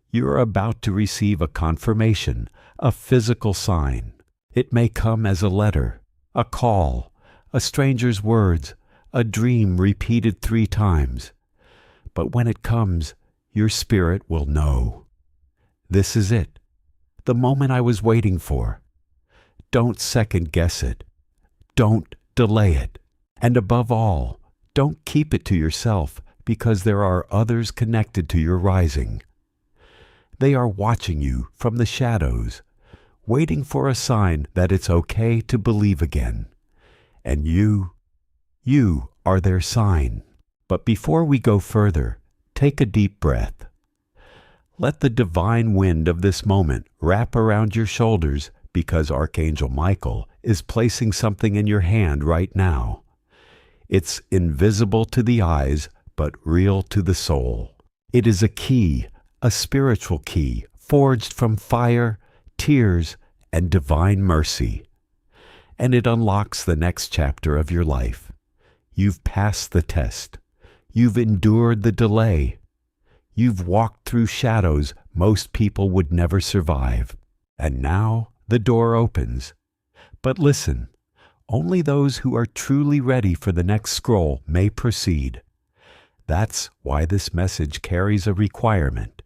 You are about to receive a confirmation, a physical sign. It may come as a letter, a call, a stranger's words, a dream repeated 3 times. But when it comes, your spirit will know. This is it, the moment I was waiting for. Don't second-guess it. Don't delay it. And above all, don't keep it to yourself, because there are others connected to your rising. They are watching you from the shadows, waiting for a sign that it's okay to believe again. And you are their sign. But before we go further, take a deep breath. Let the divine wind of this moment wrap around your shoulders, because Archangel Michael is placing something in your hand right now. It's invisible to the eyes, but real to the soul. It is a key, a spiritual key, forged from fire, tears, and divine mercy. And it unlocks the next chapter of your life. You've passed the test. You've endured the delay. You've walked through shadows most people would never survive. And now the door opens. But listen, only those who are truly ready for the next scroll may proceed. That's why this message carries a requirement.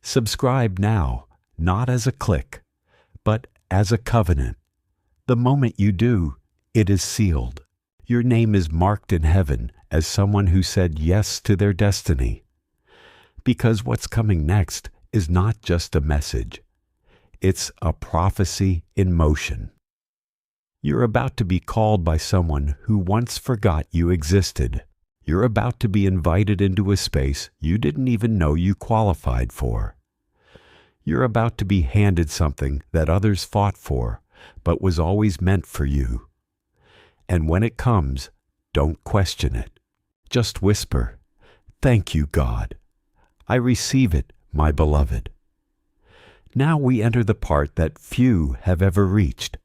Subscribe now, not as a click, but as a covenant. The moment you do, it is sealed. Your name is marked in heaven as someone who said yes to their destiny. Because what's coming next is not just a message. It's a prophecy in motion. You're about to be called by someone who once forgot you existed. You're about to be invited into a space you didn't even know you qualified for. You're about to be handed something that others fought for, but was always meant for you. And when it comes, don't question it. Just whisper, "Thank you, God. I receive it, my beloved." Now we enter the part that few have ever reached.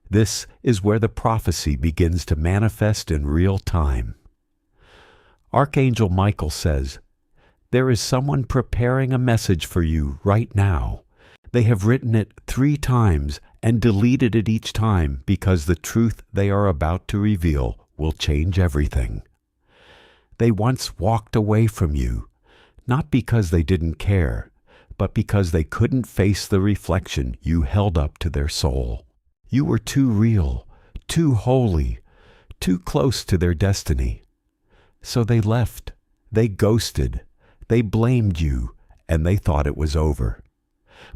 This is where the prophecy begins to manifest in real time. Archangel Michael says, "There is someone preparing a message for you right now. They have written it 3 times and deleted it each time because the truth they are about to reveal will change everything. They once walked away from you, not because they didn't care, but because they couldn't face the reflection you held up to their soul. You were too real, too holy, too close to their destiny. So they left, they ghosted, they blamed you, and they thought it was over.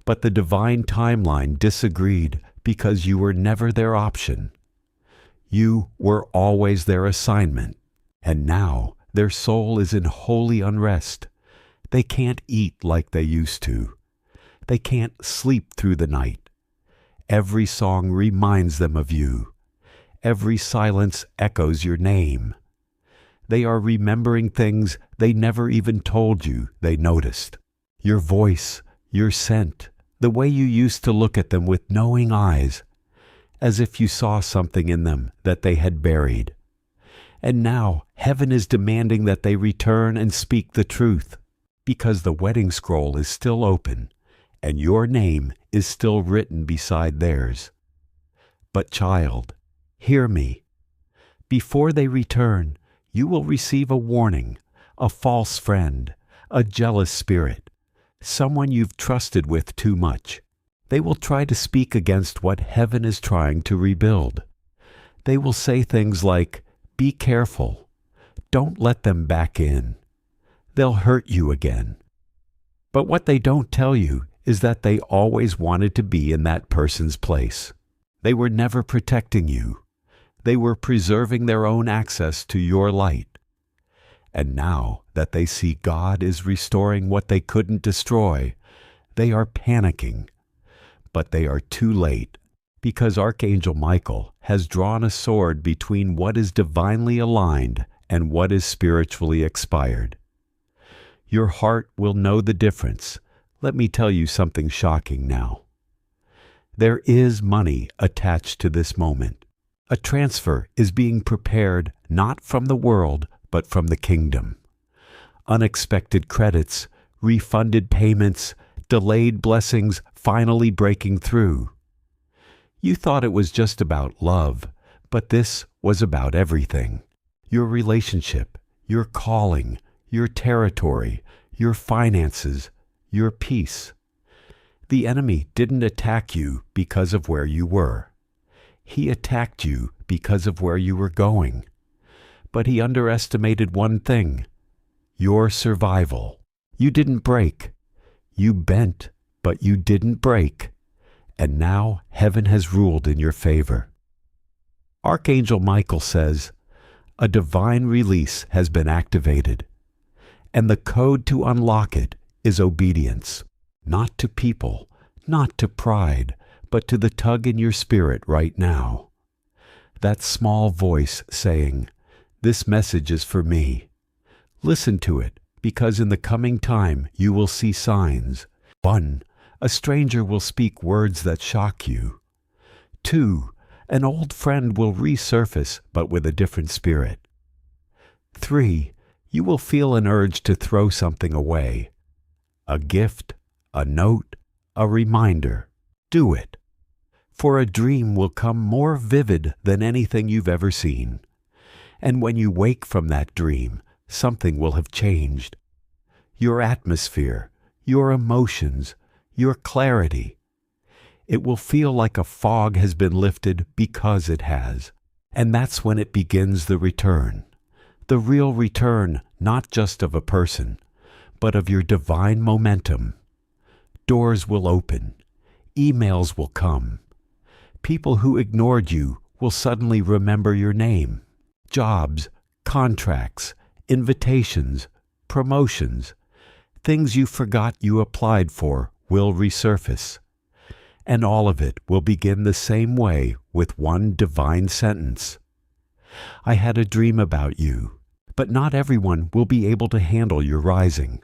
But the divine timeline disagreed because you were never their option. You were always their assignment, and now their soul is in holy unrest. They can't eat like they used to. They can't sleep through the night. Every song reminds them of you. Every silence echoes your name. They are remembering things they never even told you they noticed. Your voice, your scent, the way you used to look at them with knowing eyes, as if you saw something in them that they had buried. And now heaven is demanding that they return and speak the truth, because the wedding scroll is still open, and your name is still written beside theirs. But child, hear me. Before they return, you will receive a warning, a false friend, a jealous spirit, someone you've trusted with too much. They will try to speak against what heaven is trying to rebuild. They will say things like, "Be careful. Don't let them back in. They'll hurt you again." But what they don't tell you is that they always wanted to be in that person's place. They were never protecting you. They were preserving their own access to your light. And now that they see God is restoring what they couldn't destroy, they are panicking. But they are too late, because Archangel Michael has drawn a sword between what is divinely aligned and what is spiritually expired. Your heart will know the difference. Let me tell you something shocking now. There is money attached to this moment. A transfer is being prepared not from the world, but from the kingdom. Unexpected credits, refunded payments, delayed blessings finally breaking through. You thought it was just about love, but this was about everything. Your relationship, your calling, your territory, your finances, your peace. The enemy didn't attack you because of where you were. He attacked you because of where you were going. But he underestimated one thing: your survival. You didn't break. You bent, but you didn't break. And now heaven has ruled in your favor. Archangel Michael says, a divine release has been activated, and the code to unlock it is obedience, not to people, not to pride, but to the tug in your spirit right now. That small voice saying, "This message is for me." Listen to it, because in the coming time you will see signs. 1. A stranger will speak words that shock you. 2. An old friend will resurface, but with a different spirit. 3. You will feel an urge to throw something away. A gift, a note, a reminder. Do it. For a dream will come more vivid than anything you've ever seen. And when you wake from that dream, something will have changed. Your atmosphere, your emotions, your clarity. It will feel like a fog has been lifted because it has. And that's when it begins the return. The real return, not just of a person, but of your divine momentum. Doors will open. Emails will come. People who ignored you will suddenly remember your name. Jobs, contracts, invitations, promotions, things you forgot you applied for will resurface. And all of it will begin the same way with one divine sentence. I had a dream about you, but not everyone will be able to handle your rising.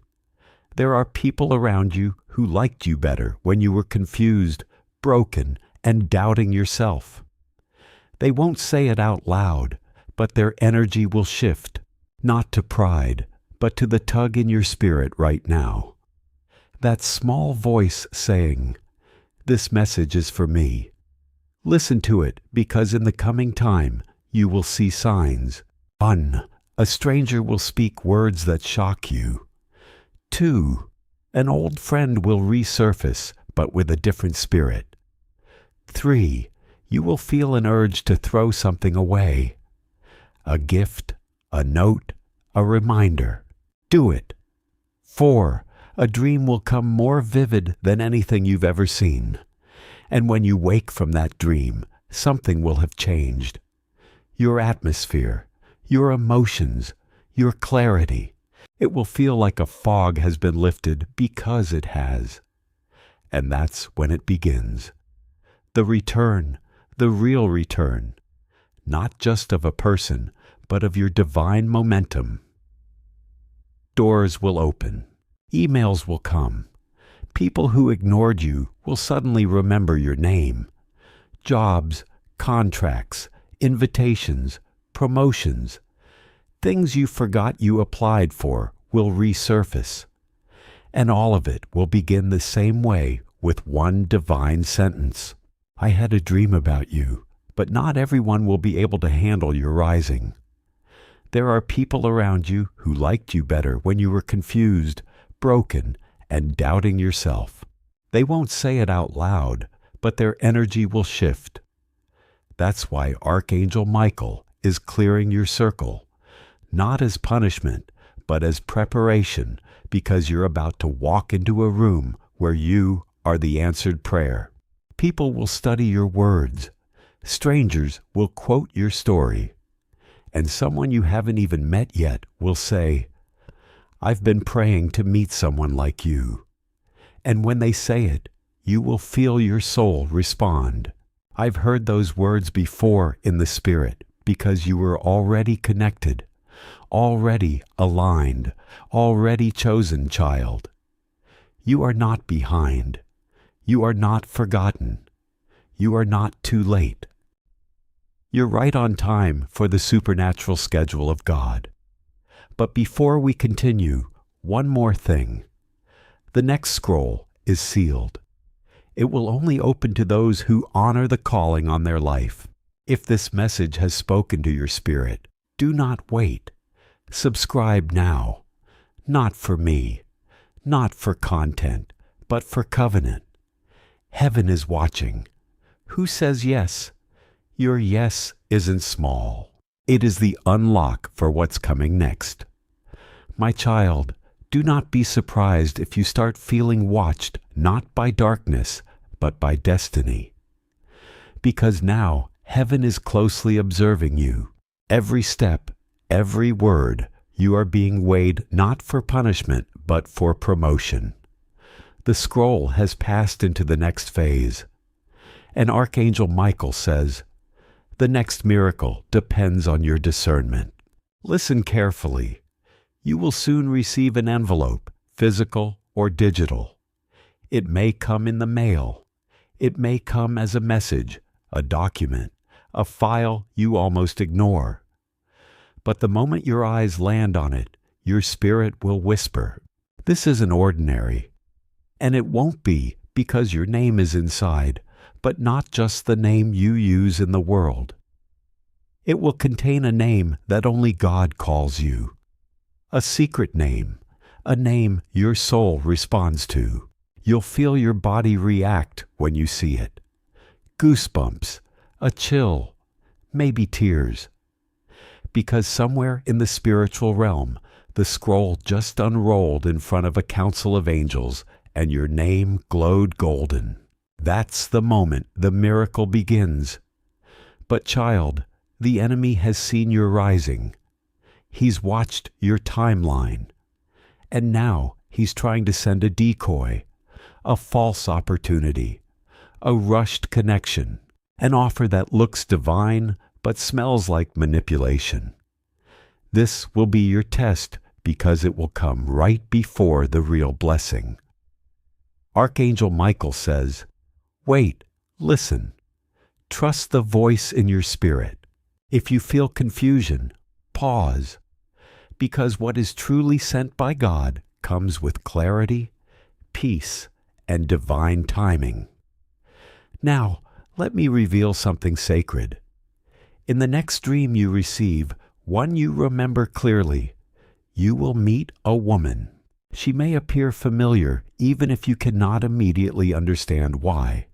There are people around you who liked you better when you were confused, broken, and doubting yourself. They won't say it out loud, but their energy will shift, not to pride, but to the tug in your spirit right now. That small voice saying, "This message is for me." Listen to it, because in the coming time you will see signs. 1. A stranger will speak words that shock you. 2. An old friend will resurface, but with a different spirit. 3. You will feel an urge to throw something away. A gift, a note, a reminder. Do it. 4. A dream will come more vivid than anything you've ever seen. And when you wake from that dream, something will have changed. Your atmosphere, your emotions, your clarity. It will feel like a fog has been lifted because it has. And that's when it begins. The return, the real return, not just of a person, but of your divine momentum. Doors will open. Emails will come. People who ignored you will suddenly remember your name. Jobs, contracts, invitations, promotions, things you forgot you applied for will resurface. And all of it will begin the same way with one divine sentence. I had a dream about you, but not everyone will be able to handle your rising. There are people around you who liked you better when you were confused, broken, and doubting yourself. They won't say it out loud, but their energy will shift. That's why Archangel Michael is clearing your circle, not as punishment, but as preparation, because you're about to walk into a room where you are the answered prayer. People will study your words. Strangers will quote your story. And someone you haven't even met yet will say, "I've been praying to meet someone like you." And when they say it, you will feel your soul respond. I've heard those words before in the spirit because you were already connected, already aligned, already chosen, child. You are not behind. You are not forgotten. You are not too late. You're right on time for the supernatural schedule of God. But before we continue, one more thing. The next scroll is sealed. It will only open to those who honor the calling on their life. If this message has spoken to your spirit, do not wait. Subscribe now. Not for me, not for content, but for covenant. Heaven is watching. Who says yes? Your yes isn't small. It is the unlock for what's coming next. My child, do not be surprised if you start feeling watched not by darkness, but by destiny. Because now heaven is closely observing you. Every step, every word, you are being weighed not for punishment, but for promotion. The scroll has passed into the next phase. And Archangel Michael says, the next miracle depends on your discernment. Listen carefully. You will soon receive an envelope, physical or digital. It may come in the mail. It may come as a message, a document, a file you almost ignore. But the moment your eyes land on it, your spirit will whisper, "This isn't ordinary." And it won't be because your name is inside, but not just the name you use in the world. It will contain a name that only God calls you. A secret name, a name your soul responds to. You'll feel your body react when you see it. Goosebumps, a chill, maybe tears. Because somewhere in the spiritual realm, the scroll just unrolled in front of a council of angels, and your name glowed golden. That's the moment the miracle begins. But child, the enemy has seen your rising. He's watched your timeline. And now he's trying to send a decoy, a false opportunity, a rushed connection, an offer that looks divine but smells like manipulation. This will be your test because it will come right before the real blessing. Archangel Michael says, wait, listen. Trust the voice in your spirit. If you feel confusion, pause. Because what is truly sent by God comes with clarity, peace, and divine timing. Now, let me reveal something sacred. In the next dream you receive, one you remember clearly, you will meet a woman. She may appear familiar even if you cannot immediately understand why.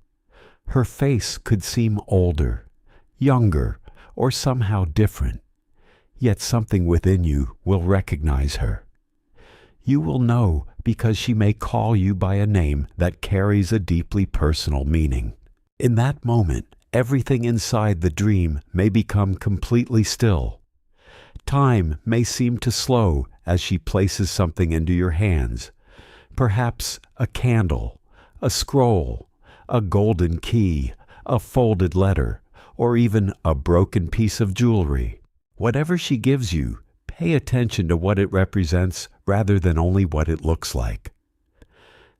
Her face could seem older, younger, or somehow different, yet something within you will recognize her. You will know because she may call you by a name that carries a deeply personal meaning. In that moment, everything inside the dream may become completely still. Time may seem to slow as she places something into your hands, perhaps a candle, a scroll, a golden key, a folded letter, or even a broken piece of jewelry. Whatever she gives you, pay attention to what it represents rather than only what it looks like.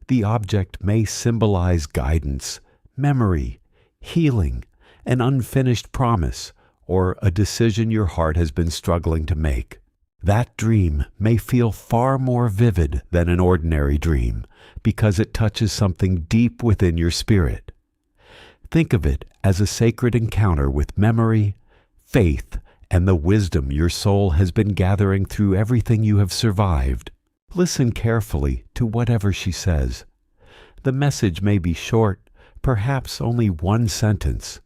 The object may symbolize guidance, memory, healing, an unfinished promise, or a decision your heart has been struggling to make. That dream may feel far more vivid than an ordinary dream because it touches something deep within your spirit. Think of it as a sacred encounter with memory, faith, and the wisdom your soul has been gathering through everything you have survived. Listen carefully to whatever she says. The message may be short, perhaps only one sentence,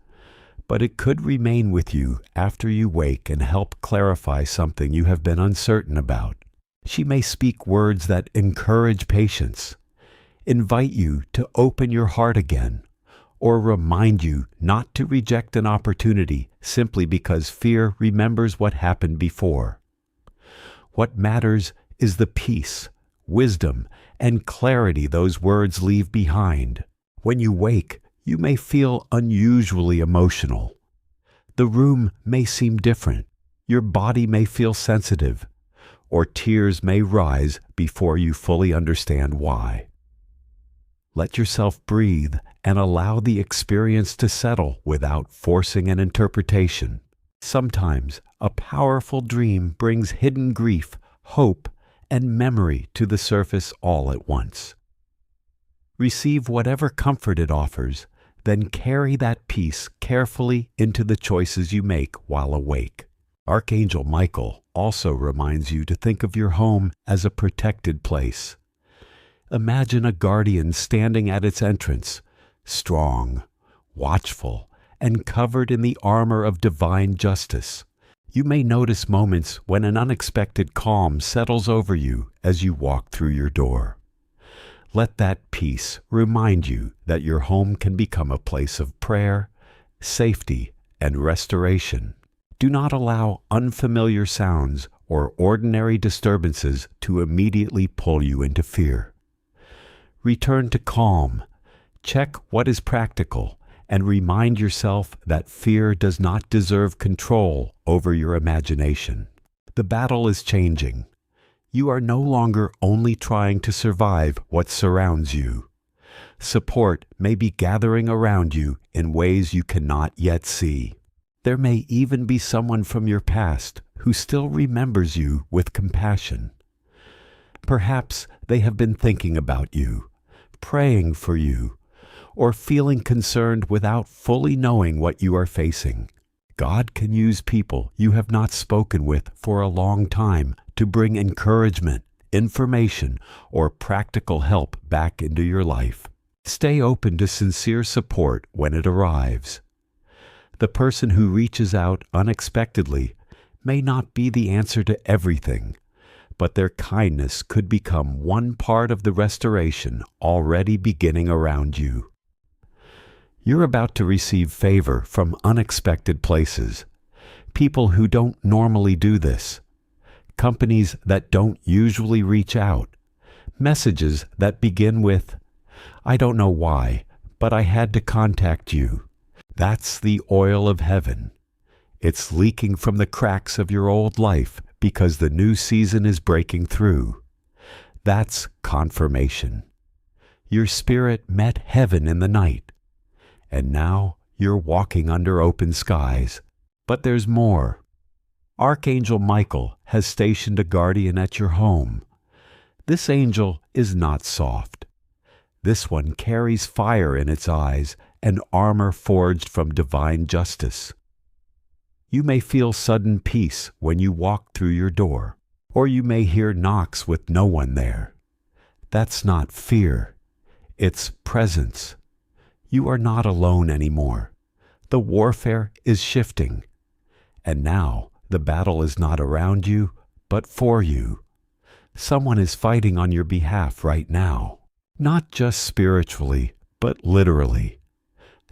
but it could remain with you after you wake and help clarify something you have been uncertain about. She may speak words that encourage patience, invite you to open your heart again, or remind you not to reject an opportunity simply because fear remembers what happened before. What matters is the peace, wisdom, and clarity those words leave behind. When you wake, you may feel unusually emotional. The room may seem different. Your body may feel sensitive, or tears may rise before you fully understand why. Let yourself breathe and allow the experience to settle without forcing an interpretation. Sometimes a powerful dream brings hidden grief, hope, and memory to the surface all at once. Receive whatever comfort it offers, then carry that peace carefully into the choices you make while awake. Archangel Michael also reminds you to think of your home as a protected place. Imagine a guardian standing at its entrance, strong, watchful, and covered in the armor of divine justice. You may notice moments when an unexpected calm settles over you as you walk through your door. Let that peace remind you that your home can become a place of prayer, safety, and restoration. Do not allow unfamiliar sounds or ordinary disturbances to immediately pull you into fear. Return to calm, check what is practical, and remind yourself that fear does not deserve control over your imagination. The battle is changing. You are no longer only trying to survive what surrounds you. Support may be gathering around you in ways you cannot yet see. There may even be someone from your past who still remembers you with compassion. Perhaps they have been thinking about you, praying for you, or feeling concerned without fully knowing what you are facing. God can use people you have not spoken with for a long time to bring encouragement, information, or practical help back into your life. Stay open to sincere support when it arrives. The person who reaches out unexpectedly may not be the answer to everything, but their kindness could become one part of the restoration already beginning around you. You're about to receive favor from unexpected places, people who don't normally do this, companies that don't usually reach out, messages that begin with, "I don't know why, but I had to contact you." That's the oil of heaven. It's leaking from the cracks of your old life because the new season is breaking through. That's confirmation. Your spirit met heaven in the night, and now you're walking under open skies. But there's more. Archangel Michael has stationed a guardian at your home. This angel is not soft. This one carries fire in its eyes and armor forged from divine justice. You may feel sudden peace when you walk through your door, or you may hear knocks with no one there. That's not fear. It's presence. You are not alone anymore. The warfare is shifting. And now the battle is not around you, but for you. Someone is fighting on your behalf right now. Not just spiritually, but literally.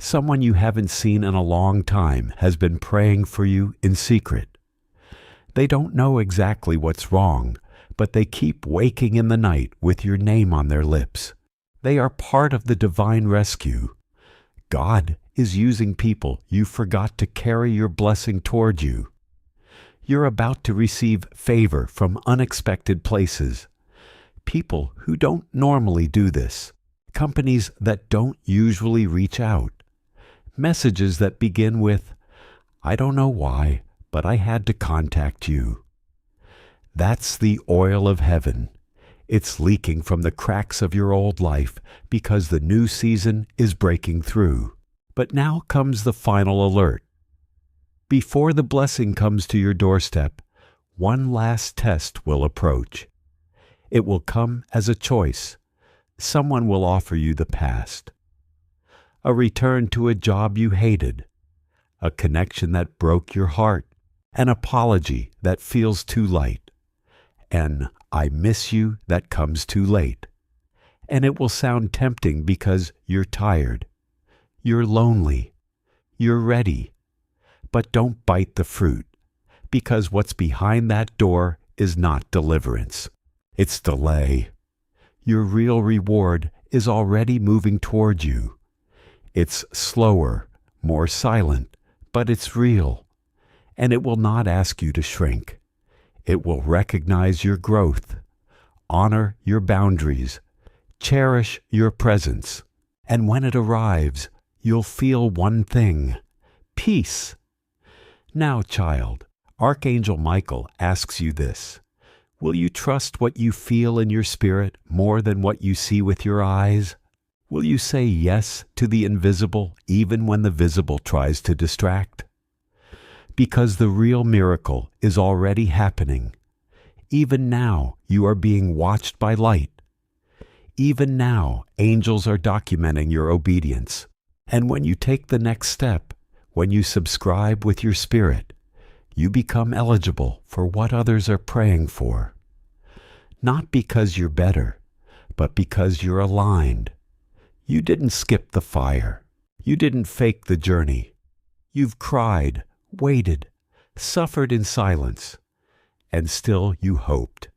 Someone you haven't seen in a long time has been praying for you in secret. They don't know exactly what's wrong, but they keep waking in the night with your name on their lips. They are part of the divine rescue. God is using people you forgot to carry your blessing toward you. You're about to receive favor from unexpected places. People who don't normally do this. Companies that don't usually reach out. Messages that begin with, "I don't know why, but I had to contact you." That's the oil of heaven. It's leaking from the cracks of your old life because the new season is breaking through. But now comes the final alert. Before the blessing comes to your doorstep, one last test will approach. It will come as a choice. Someone will offer you the past. A return to a job you hated. A connection that broke your heart. An apology that feels too light. An "I miss you" that comes too late. And it will sound tempting because you're tired. You're lonely. You're ready. But don't bite the fruit, because what's behind that door is not deliverance. It's delay. Your real reward is already moving toward you. It's slower, more silent, but it's real. And it will not ask you to shrink. It will recognize your growth, honor your boundaries, cherish your presence. And when it arrives, you'll feel one thing: peace. Now, child, Archangel Michael asks you this. Will you trust what you feel in your spirit more than what you see with your eyes? Will you say yes to the invisible even when the visible tries to distract? Because the real miracle is already happening. Even now, you are being watched by light. Even now, angels are documenting your obedience. And when you take the next step, when you subscribe with your spirit, you become eligible for what others are praying for. Not because you're better, but because you're aligned. You didn't skip the fire. You didn't fake the journey. You've cried, waited, suffered in silence, and still you hoped.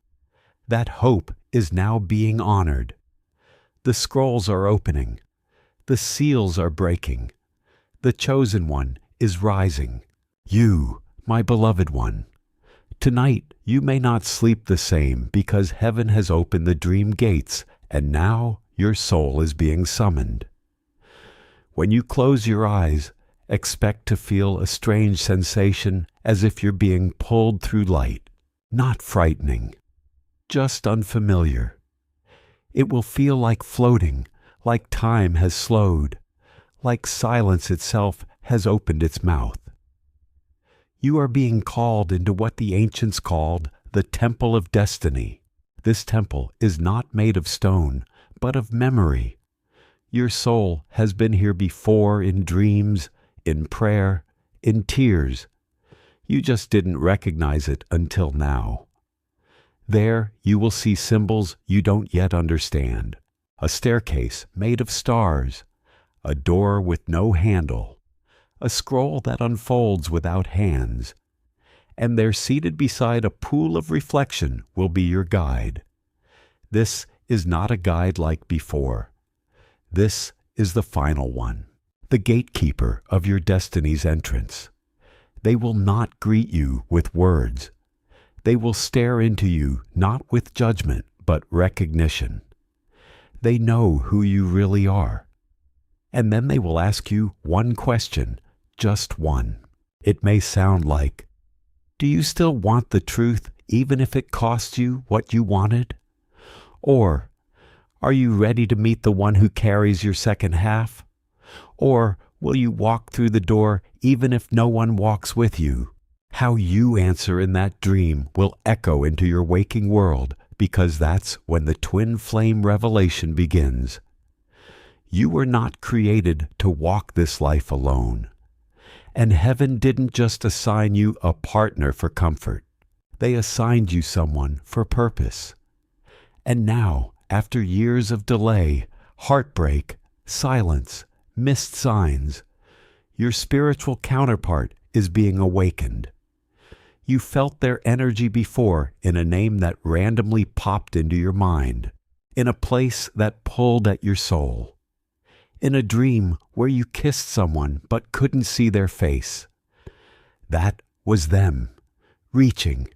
That hope is now being honored. The scrolls are opening. The seals are breaking. The chosen one is rising. You, my beloved one. Tonight you may not sleep the same because heaven has opened the dream gates and now your soul is being summoned. When you close your eyes, expect to feel a strange sensation as if you're being pulled through light. Not frightening, just unfamiliar. It will feel like floating, like time has slowed, like silence itself has opened its mouth. You are being called into what the ancients called the Temple of Destiny. This temple is not made of stone, but of memory. Your soul has been here before in dreams, in prayer, in tears. You just didn't recognize it until now. There you will see symbols you don't yet understand. A staircase made of stars, a door with no handle, a scroll that unfolds without hands. And there, seated beside a pool of reflection, will be your guide. This is not a guide like before. This is the final one, the gatekeeper of your destiny's entrance. They will not greet you with words. They will stare into you not with judgment, but recognition. They know who you really are. And then they will ask you one question, just one. It may sound like, do you still want the truth even if it costs you what you wanted? Or, are you ready to meet the one who carries your second half? Or, will you walk through the door even if no one walks with you? How you answer in that dream will echo into your waking world, because that's when the twin flame revelation begins. You were not created to walk this life alone. And heaven didn't just assign you a partner for comfort. They assigned you someone for purpose. And now, after years of delay, heartbreak, silence, missed signs, your spiritual counterpart is being awakened. You felt their energy before in a name that randomly popped into your mind, in a place that pulled at your soul, in a dream where you kissed someone but couldn't see their face. That was them, reaching,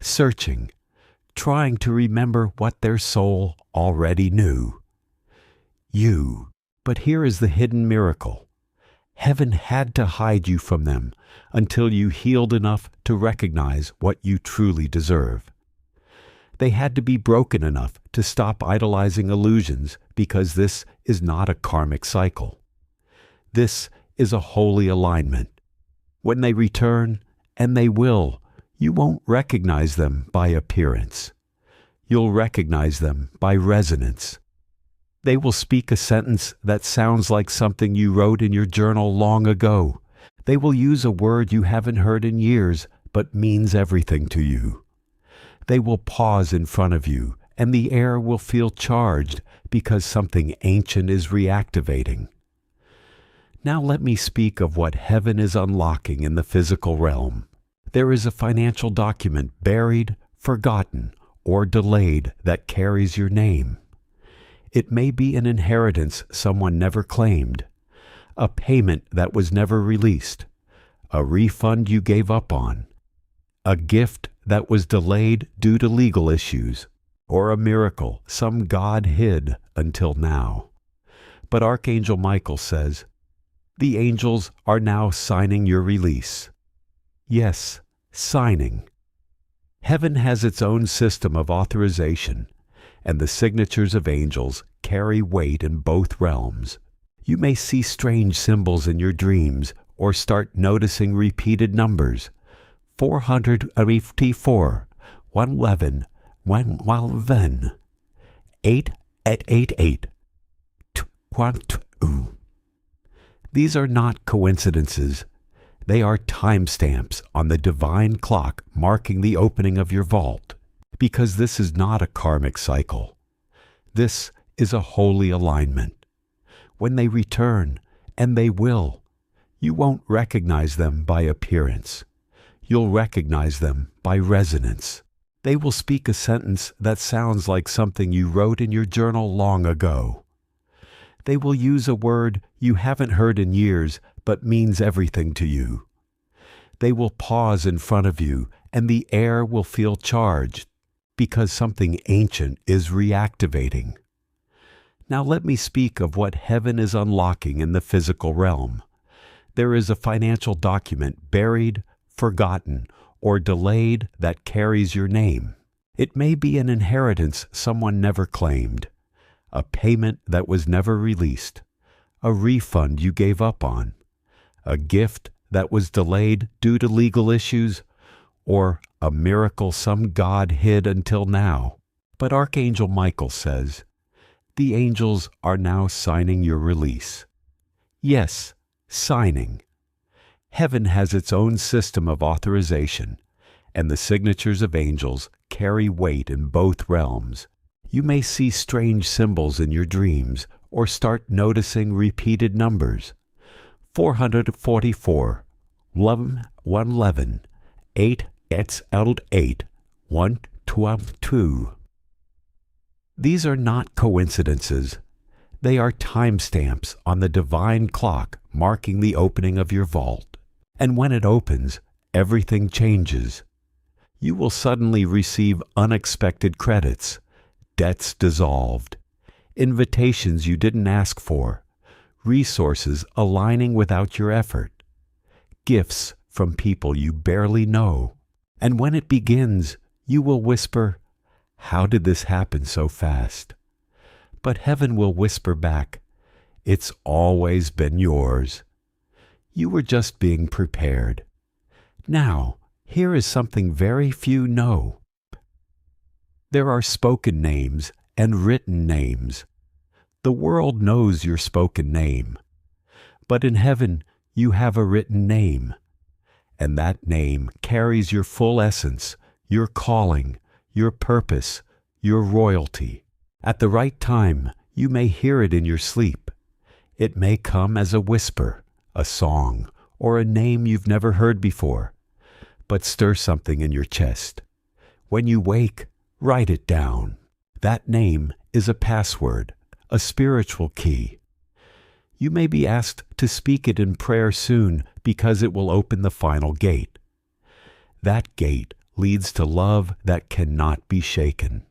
searching, trying to remember what their soul already knew. You. But here is the hidden miracle. Heaven had to hide you from them until you healed enough to recognize what you truly deserve. They had to be broken enough to stop idolizing illusions, because this is not a karmic cycle. This is a holy alignment. When they return, and they will, you won't recognize them by appearance. You'll recognize them by resonance. They will speak a sentence that sounds like something you wrote in your journal long ago. They will use a word you haven't heard in years, but means everything to you. They will pause in front of you, and the air will feel charged because something ancient is reactivating. Now let me speak of what heaven is unlocking in the physical realm. There is a financial document buried, forgotten, or delayed that carries your name. It may be an inheritance someone never claimed, a payment that was never released, a refund you gave up on, a gift that was delayed due to legal issues, or a miracle some God hid until now. But Archangel Michael says, the angels are now signing your release. Yes, signing. Heaven has its own system of authorization, and the signatures of angels carry weight in both realms. You may see strange symbols in your dreams or start noticing repeated numbers. 454, 111, 111, 8 at 88, 2. These are not coincidences. They are timestamps on the divine clock marking the opening of your vault, because this is not a karmic cycle. This is a holy alignment. When they return, and they will, you won't recognize them by appearance. You'll recognize them by resonance. They will speak a sentence that sounds like something you wrote in your journal long ago. They will use a word you haven't heard in years but means everything to you. They will pause in front of you, and the air will feel charged because something ancient is reactivating. Now let me speak of what heaven is unlocking in the physical realm. There is a financial document buried, forgotten, or delayed that carries your name. It may be an inheritance someone never claimed, a payment that was never released, a refund you gave up on, a gift that was delayed due to legal issues, or a miracle some God hid until now. But Archangel Michael says, the angels are now signing your release. Yes, signing. Heaven has its own system of authorization, and the signatures of angels carry weight in both realms. You may see strange symbols in your dreams or start noticing repeated numbers. 444, 111, 8 at 8, 112. These are not coincidences. They are timestamps on the divine clock marking the opening of your vault. And when it opens, everything changes. You will suddenly receive unexpected credits, debts dissolved, invitations you didn't ask for, resources aligning without your effort, gifts from people you barely know. And when it begins, you will whisper, "How did this happen so fast?" But heaven will whisper back, "It's always been yours. You were just being prepared." Now, here is something very few know. There are spoken names and written names. The world knows your spoken name. But in heaven, you have a written name. And that name carries your full essence, your calling, your purpose, your royalty. At the right time, you may hear it in your sleep. It may come as a whisper, a song, or a name you've never heard before. But stir something in your chest. When you wake, write it down. That name is a password, a spiritual key. You may be asked to speak it in prayer soon because it will open the final gate. That gate leads to love that cannot be shaken,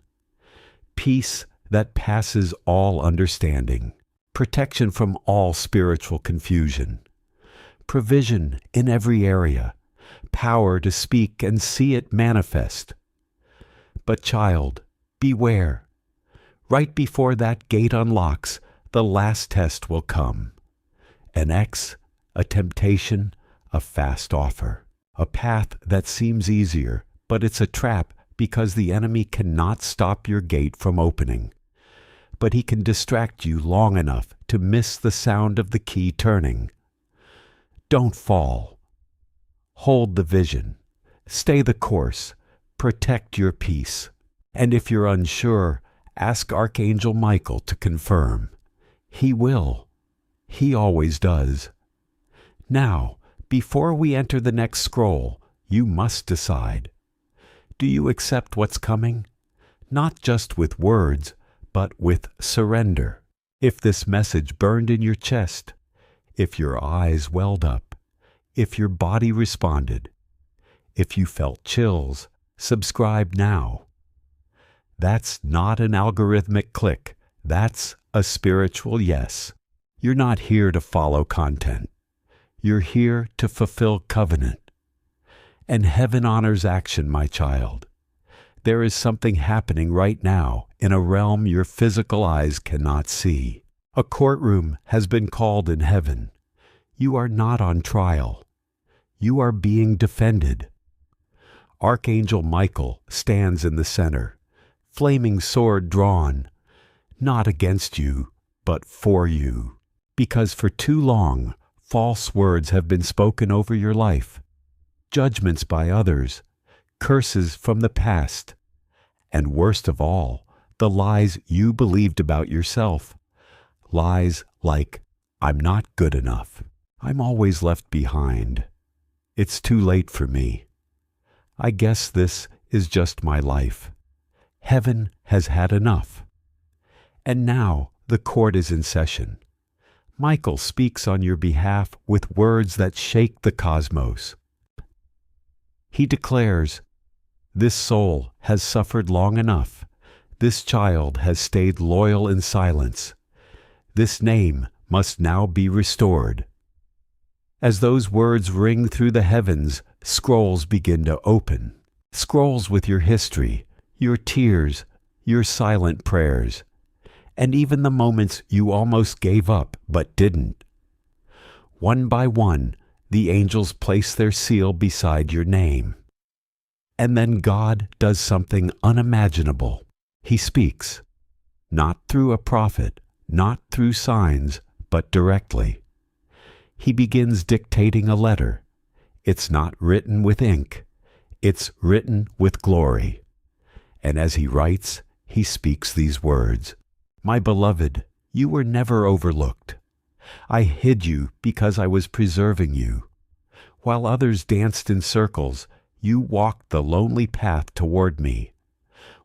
peace that passes all understanding, protection from all spiritual confusion, provision in every area, power to speak and see it manifest. But child, beware. Right before that gate unlocks, the last test will come. An X, a temptation, a fast offer, a path that seems easier, but it's a trap because the enemy cannot stop your gate from opening. But he can distract you long enough to miss the sound of the key turning. Don't fall. Hold the vision. Stay the course. Protect your peace. And if you're unsure, ask Archangel Michael to confirm. He will. He always does. Now, before we enter the next scroll, you must decide. Do you accept what's coming? Not just with words, but with surrender. If this message burned in your chest, if your eyes welled up, if your body responded, if you felt chills, subscribe now. That's not an algorithmic click. That's a spiritual yes. You're not here to follow content. You're here to fulfill covenant. And heaven honors action, my child. There is something happening right now in a realm your physical eyes cannot see. A courtroom has been called in heaven. You are not on trial. You are being defended. Archangel Michael stands in the center, flaming sword drawn, not against you, but for you. Because for too long, false words have been spoken over your life, judgments by others, curses from the past, and worst of all, the lies you believed about yourself. Lies like, I'm not good enough. I'm always left behind. It's too late for me. I guess this is just my life. Heaven has had enough. And now the court is in session. Michael speaks on your behalf with words that shake the cosmos. He declares, this soul has suffered long enough. This child has stayed loyal in silence. This name must now be restored. As those words ring through the heavens, scrolls begin to open. Scrolls with your history, your tears, your silent prayers, and even the moments you almost gave up but didn't. One by one, the angels place their seal beside your name. And then God does something unimaginable. He speaks, not through a prophet, not through signs, but directly. He begins dictating a letter. It's not written with ink. It's written with glory. And as he writes, he speaks these words. My beloved, you were never overlooked. I hid you because I was preserving you. While others danced in circles, you walked the lonely path toward me.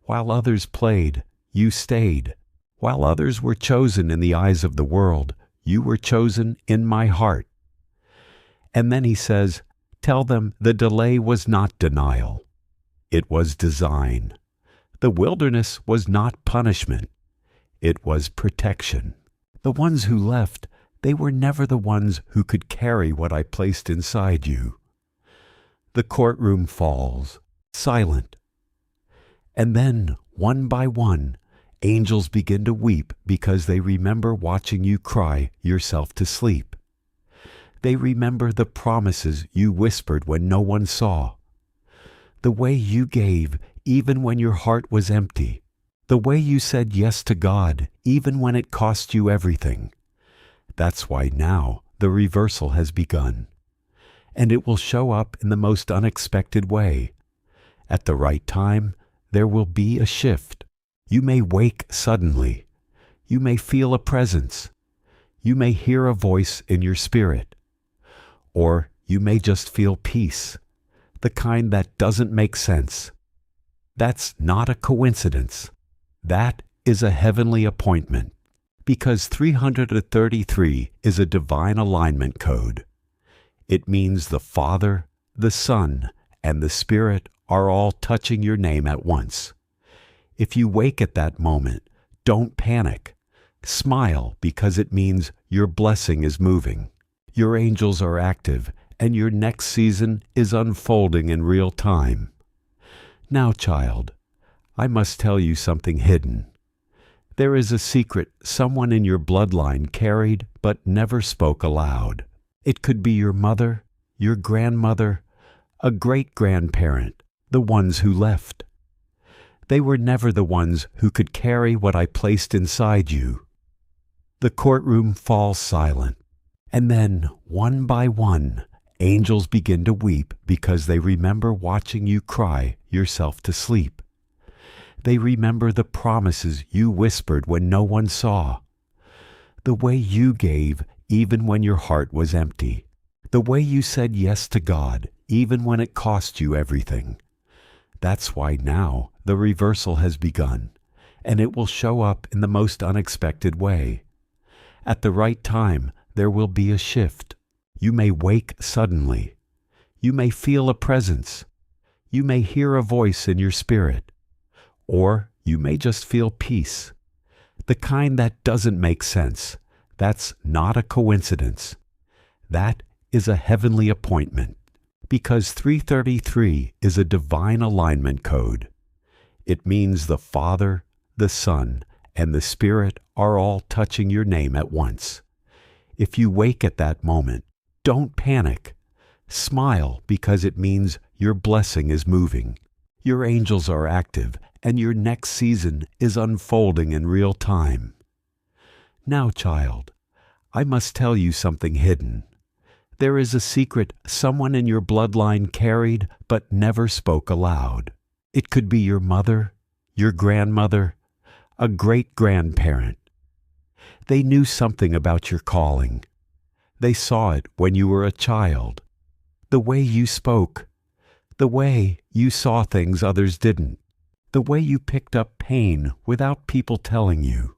While others played, you stayed. While others were chosen in the eyes of the world, you were chosen in my heart. And then he says, tell them the delay was not denial. It was design. The wilderness was not punishment. It was protection. The ones who left, they were never the ones who could carry what I placed inside you. The courtroom falls, silent. And then, one by one, angels begin to weep because they remember watching you cry yourself to sleep. They remember the promises you whispered when no one saw. The way you gave even when your heart was empty. The way you said yes to God even when it cost you everything. That's why now the reversal has begun. And it will show up in the most unexpected way. At the right time, there will be a shift. You may wake suddenly. You may feel a presence. You may hear a voice in your spirit. Or you may just feel peace, the kind that doesn't make sense. That's not a coincidence. That is a heavenly appointment, because 333 is a divine alignment code. It means the Father, the Son, and the Spirit are all touching your name at once. If you wake at that moment, don't panic. Smile because it means your blessing is moving. Your angels are active and your next season is unfolding in real time. Now, child, I must tell you something hidden. There is a secret someone in your bloodline carried but never spoke aloud. It could be your mother, your grandmother, a great-grandparent, the ones who left. They were never the ones who could carry what I placed inside you. The courtroom falls silent, and then, one by one, angels begin to weep because they remember watching you cry yourself to sleep. They remember the promises you whispered when no one saw. The way you gave even when your heart was empty. The way you said yes to God even when it cost you everything. That's why now the reversal has begun, and it will show up in the most unexpected way. At the right time, there will be a shift. You may wake suddenly. You may feel a presence. You may hear a voice in your spirit. Or you may just feel peace. The kind that doesn't make sense. That's not a coincidence. That is a heavenly appointment. Because 333 is a divine alignment code. It means the Father, the Son, and the Spirit are all touching your name at once. If you wake at that moment, don't panic. Smile because it means your blessing is moving. Your angels are active, and your next season is unfolding in real time. Now, child, I must tell you something hidden. There is a secret someone in your bloodline carried but never spoke aloud. It could be your mother, your grandmother, a great-grandparent. They knew something about your calling. They saw it when you were a child. The way you spoke, the way you saw things others didn't, the way you picked up pain without people telling you.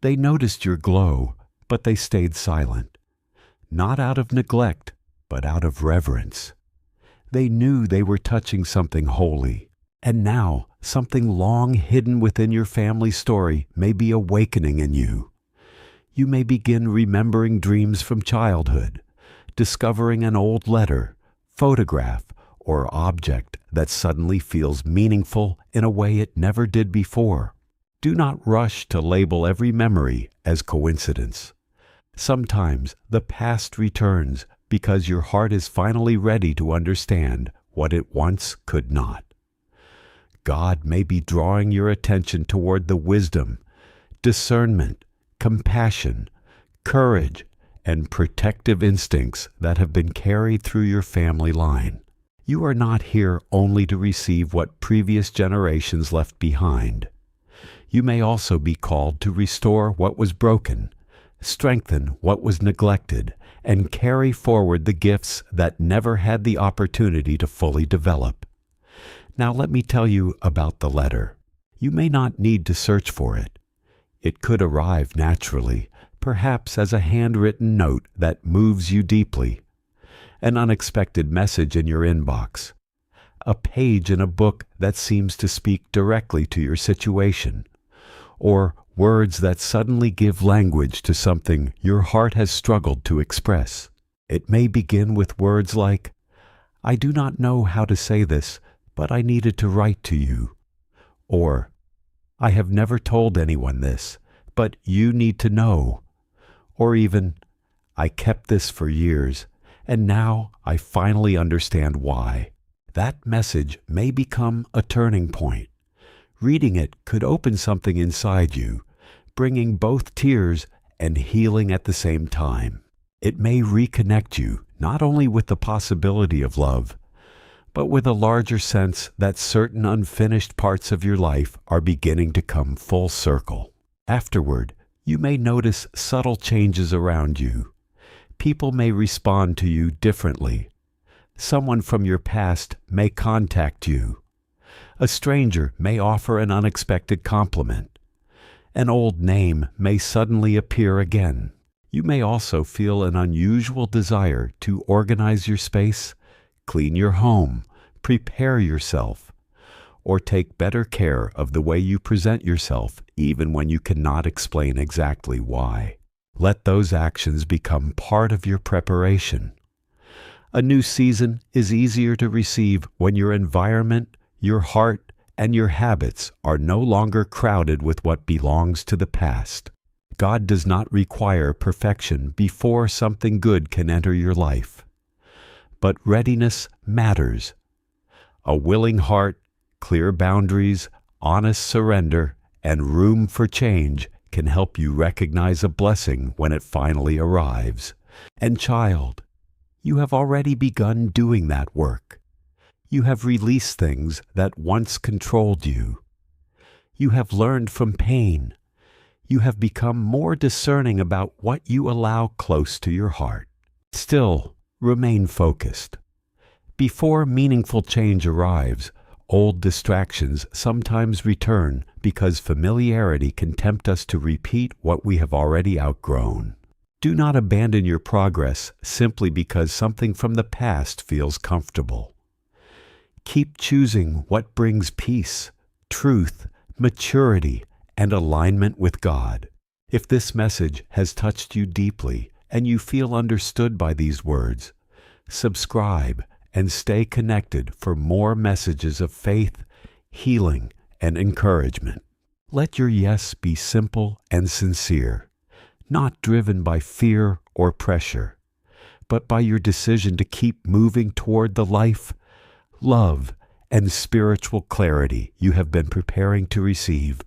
They noticed your glow, but they stayed silent, not out of neglect, but out of reverence. They knew they were touching something holy, and now something long hidden within your family story may be awakening in you. You may begin remembering dreams from childhood, discovering an old letter, photograph, or object that suddenly feels meaningful in a way it never did before. Do not rush to label every memory as coincidence. Sometimes the past returns because your heart is finally ready to understand what it once could not. God may be drawing your attention toward the wisdom, discernment, compassion, courage, and protective instincts that have been carried through your family line. You are not here only to receive what previous generations left behind. You may also be called to restore what was broken, strengthen what was neglected, and carry forward the gifts that never had the opportunity to fully develop. Now let me tell you about the letter. You may not need to search for it. It could arrive naturally, perhaps as a handwritten note that moves you deeply, an unexpected message in your inbox, a page in a book that seems to speak directly to your situation, or words that suddenly give language to something your heart has struggled to express. It may begin with words like, "I do not know how to say this, but I needed to write to you," or, "I have never told anyone this, but you need to know," or even, "I kept this for years, and now I finally understand why." That message may become a turning point. Reading it could open something inside you, bringing both tears and healing at the same time. It may reconnect you not only with the possibility of love, but with a larger sense that certain unfinished parts of your life are beginning to come full circle. Afterward, you may notice subtle changes around you. People may respond to you differently. Someone from your past may contact you. A stranger may offer an unexpected compliment. An old name may suddenly appear again. You may also feel an unusual desire to organize your space, clean your home, prepare yourself, or take better care of the way you present yourself even when you cannot explain exactly why. Let those actions become part of your preparation. A new season is easier to receive when your environment, your heart, and your habits are no longer crowded with what belongs to the past. God does not require perfection before something good can enter your life. But readiness matters. A willing heart, clear boundaries, honest surrender, and room for change can help you recognize a blessing when it finally arrives. And child, you have already begun doing that work. You have released things that once controlled you. You have learned from pain. You have become more discerning about what you allow close to your heart. Still, remain focused. Before meaningful change arrives, old distractions sometimes return because familiarity can tempt us to repeat what we have already outgrown. Do not abandon your progress simply because something from the past feels comfortable. Keep choosing what brings peace, truth, maturity, and alignment with God. If this message has touched you deeply and you feel understood by these words, subscribe and stay connected for more messages of faith, healing, and encouragement. Let your yes be simple and sincere, not driven by fear or pressure, but by your decision to keep moving toward the life, love, and spiritual clarity you have been preparing to receive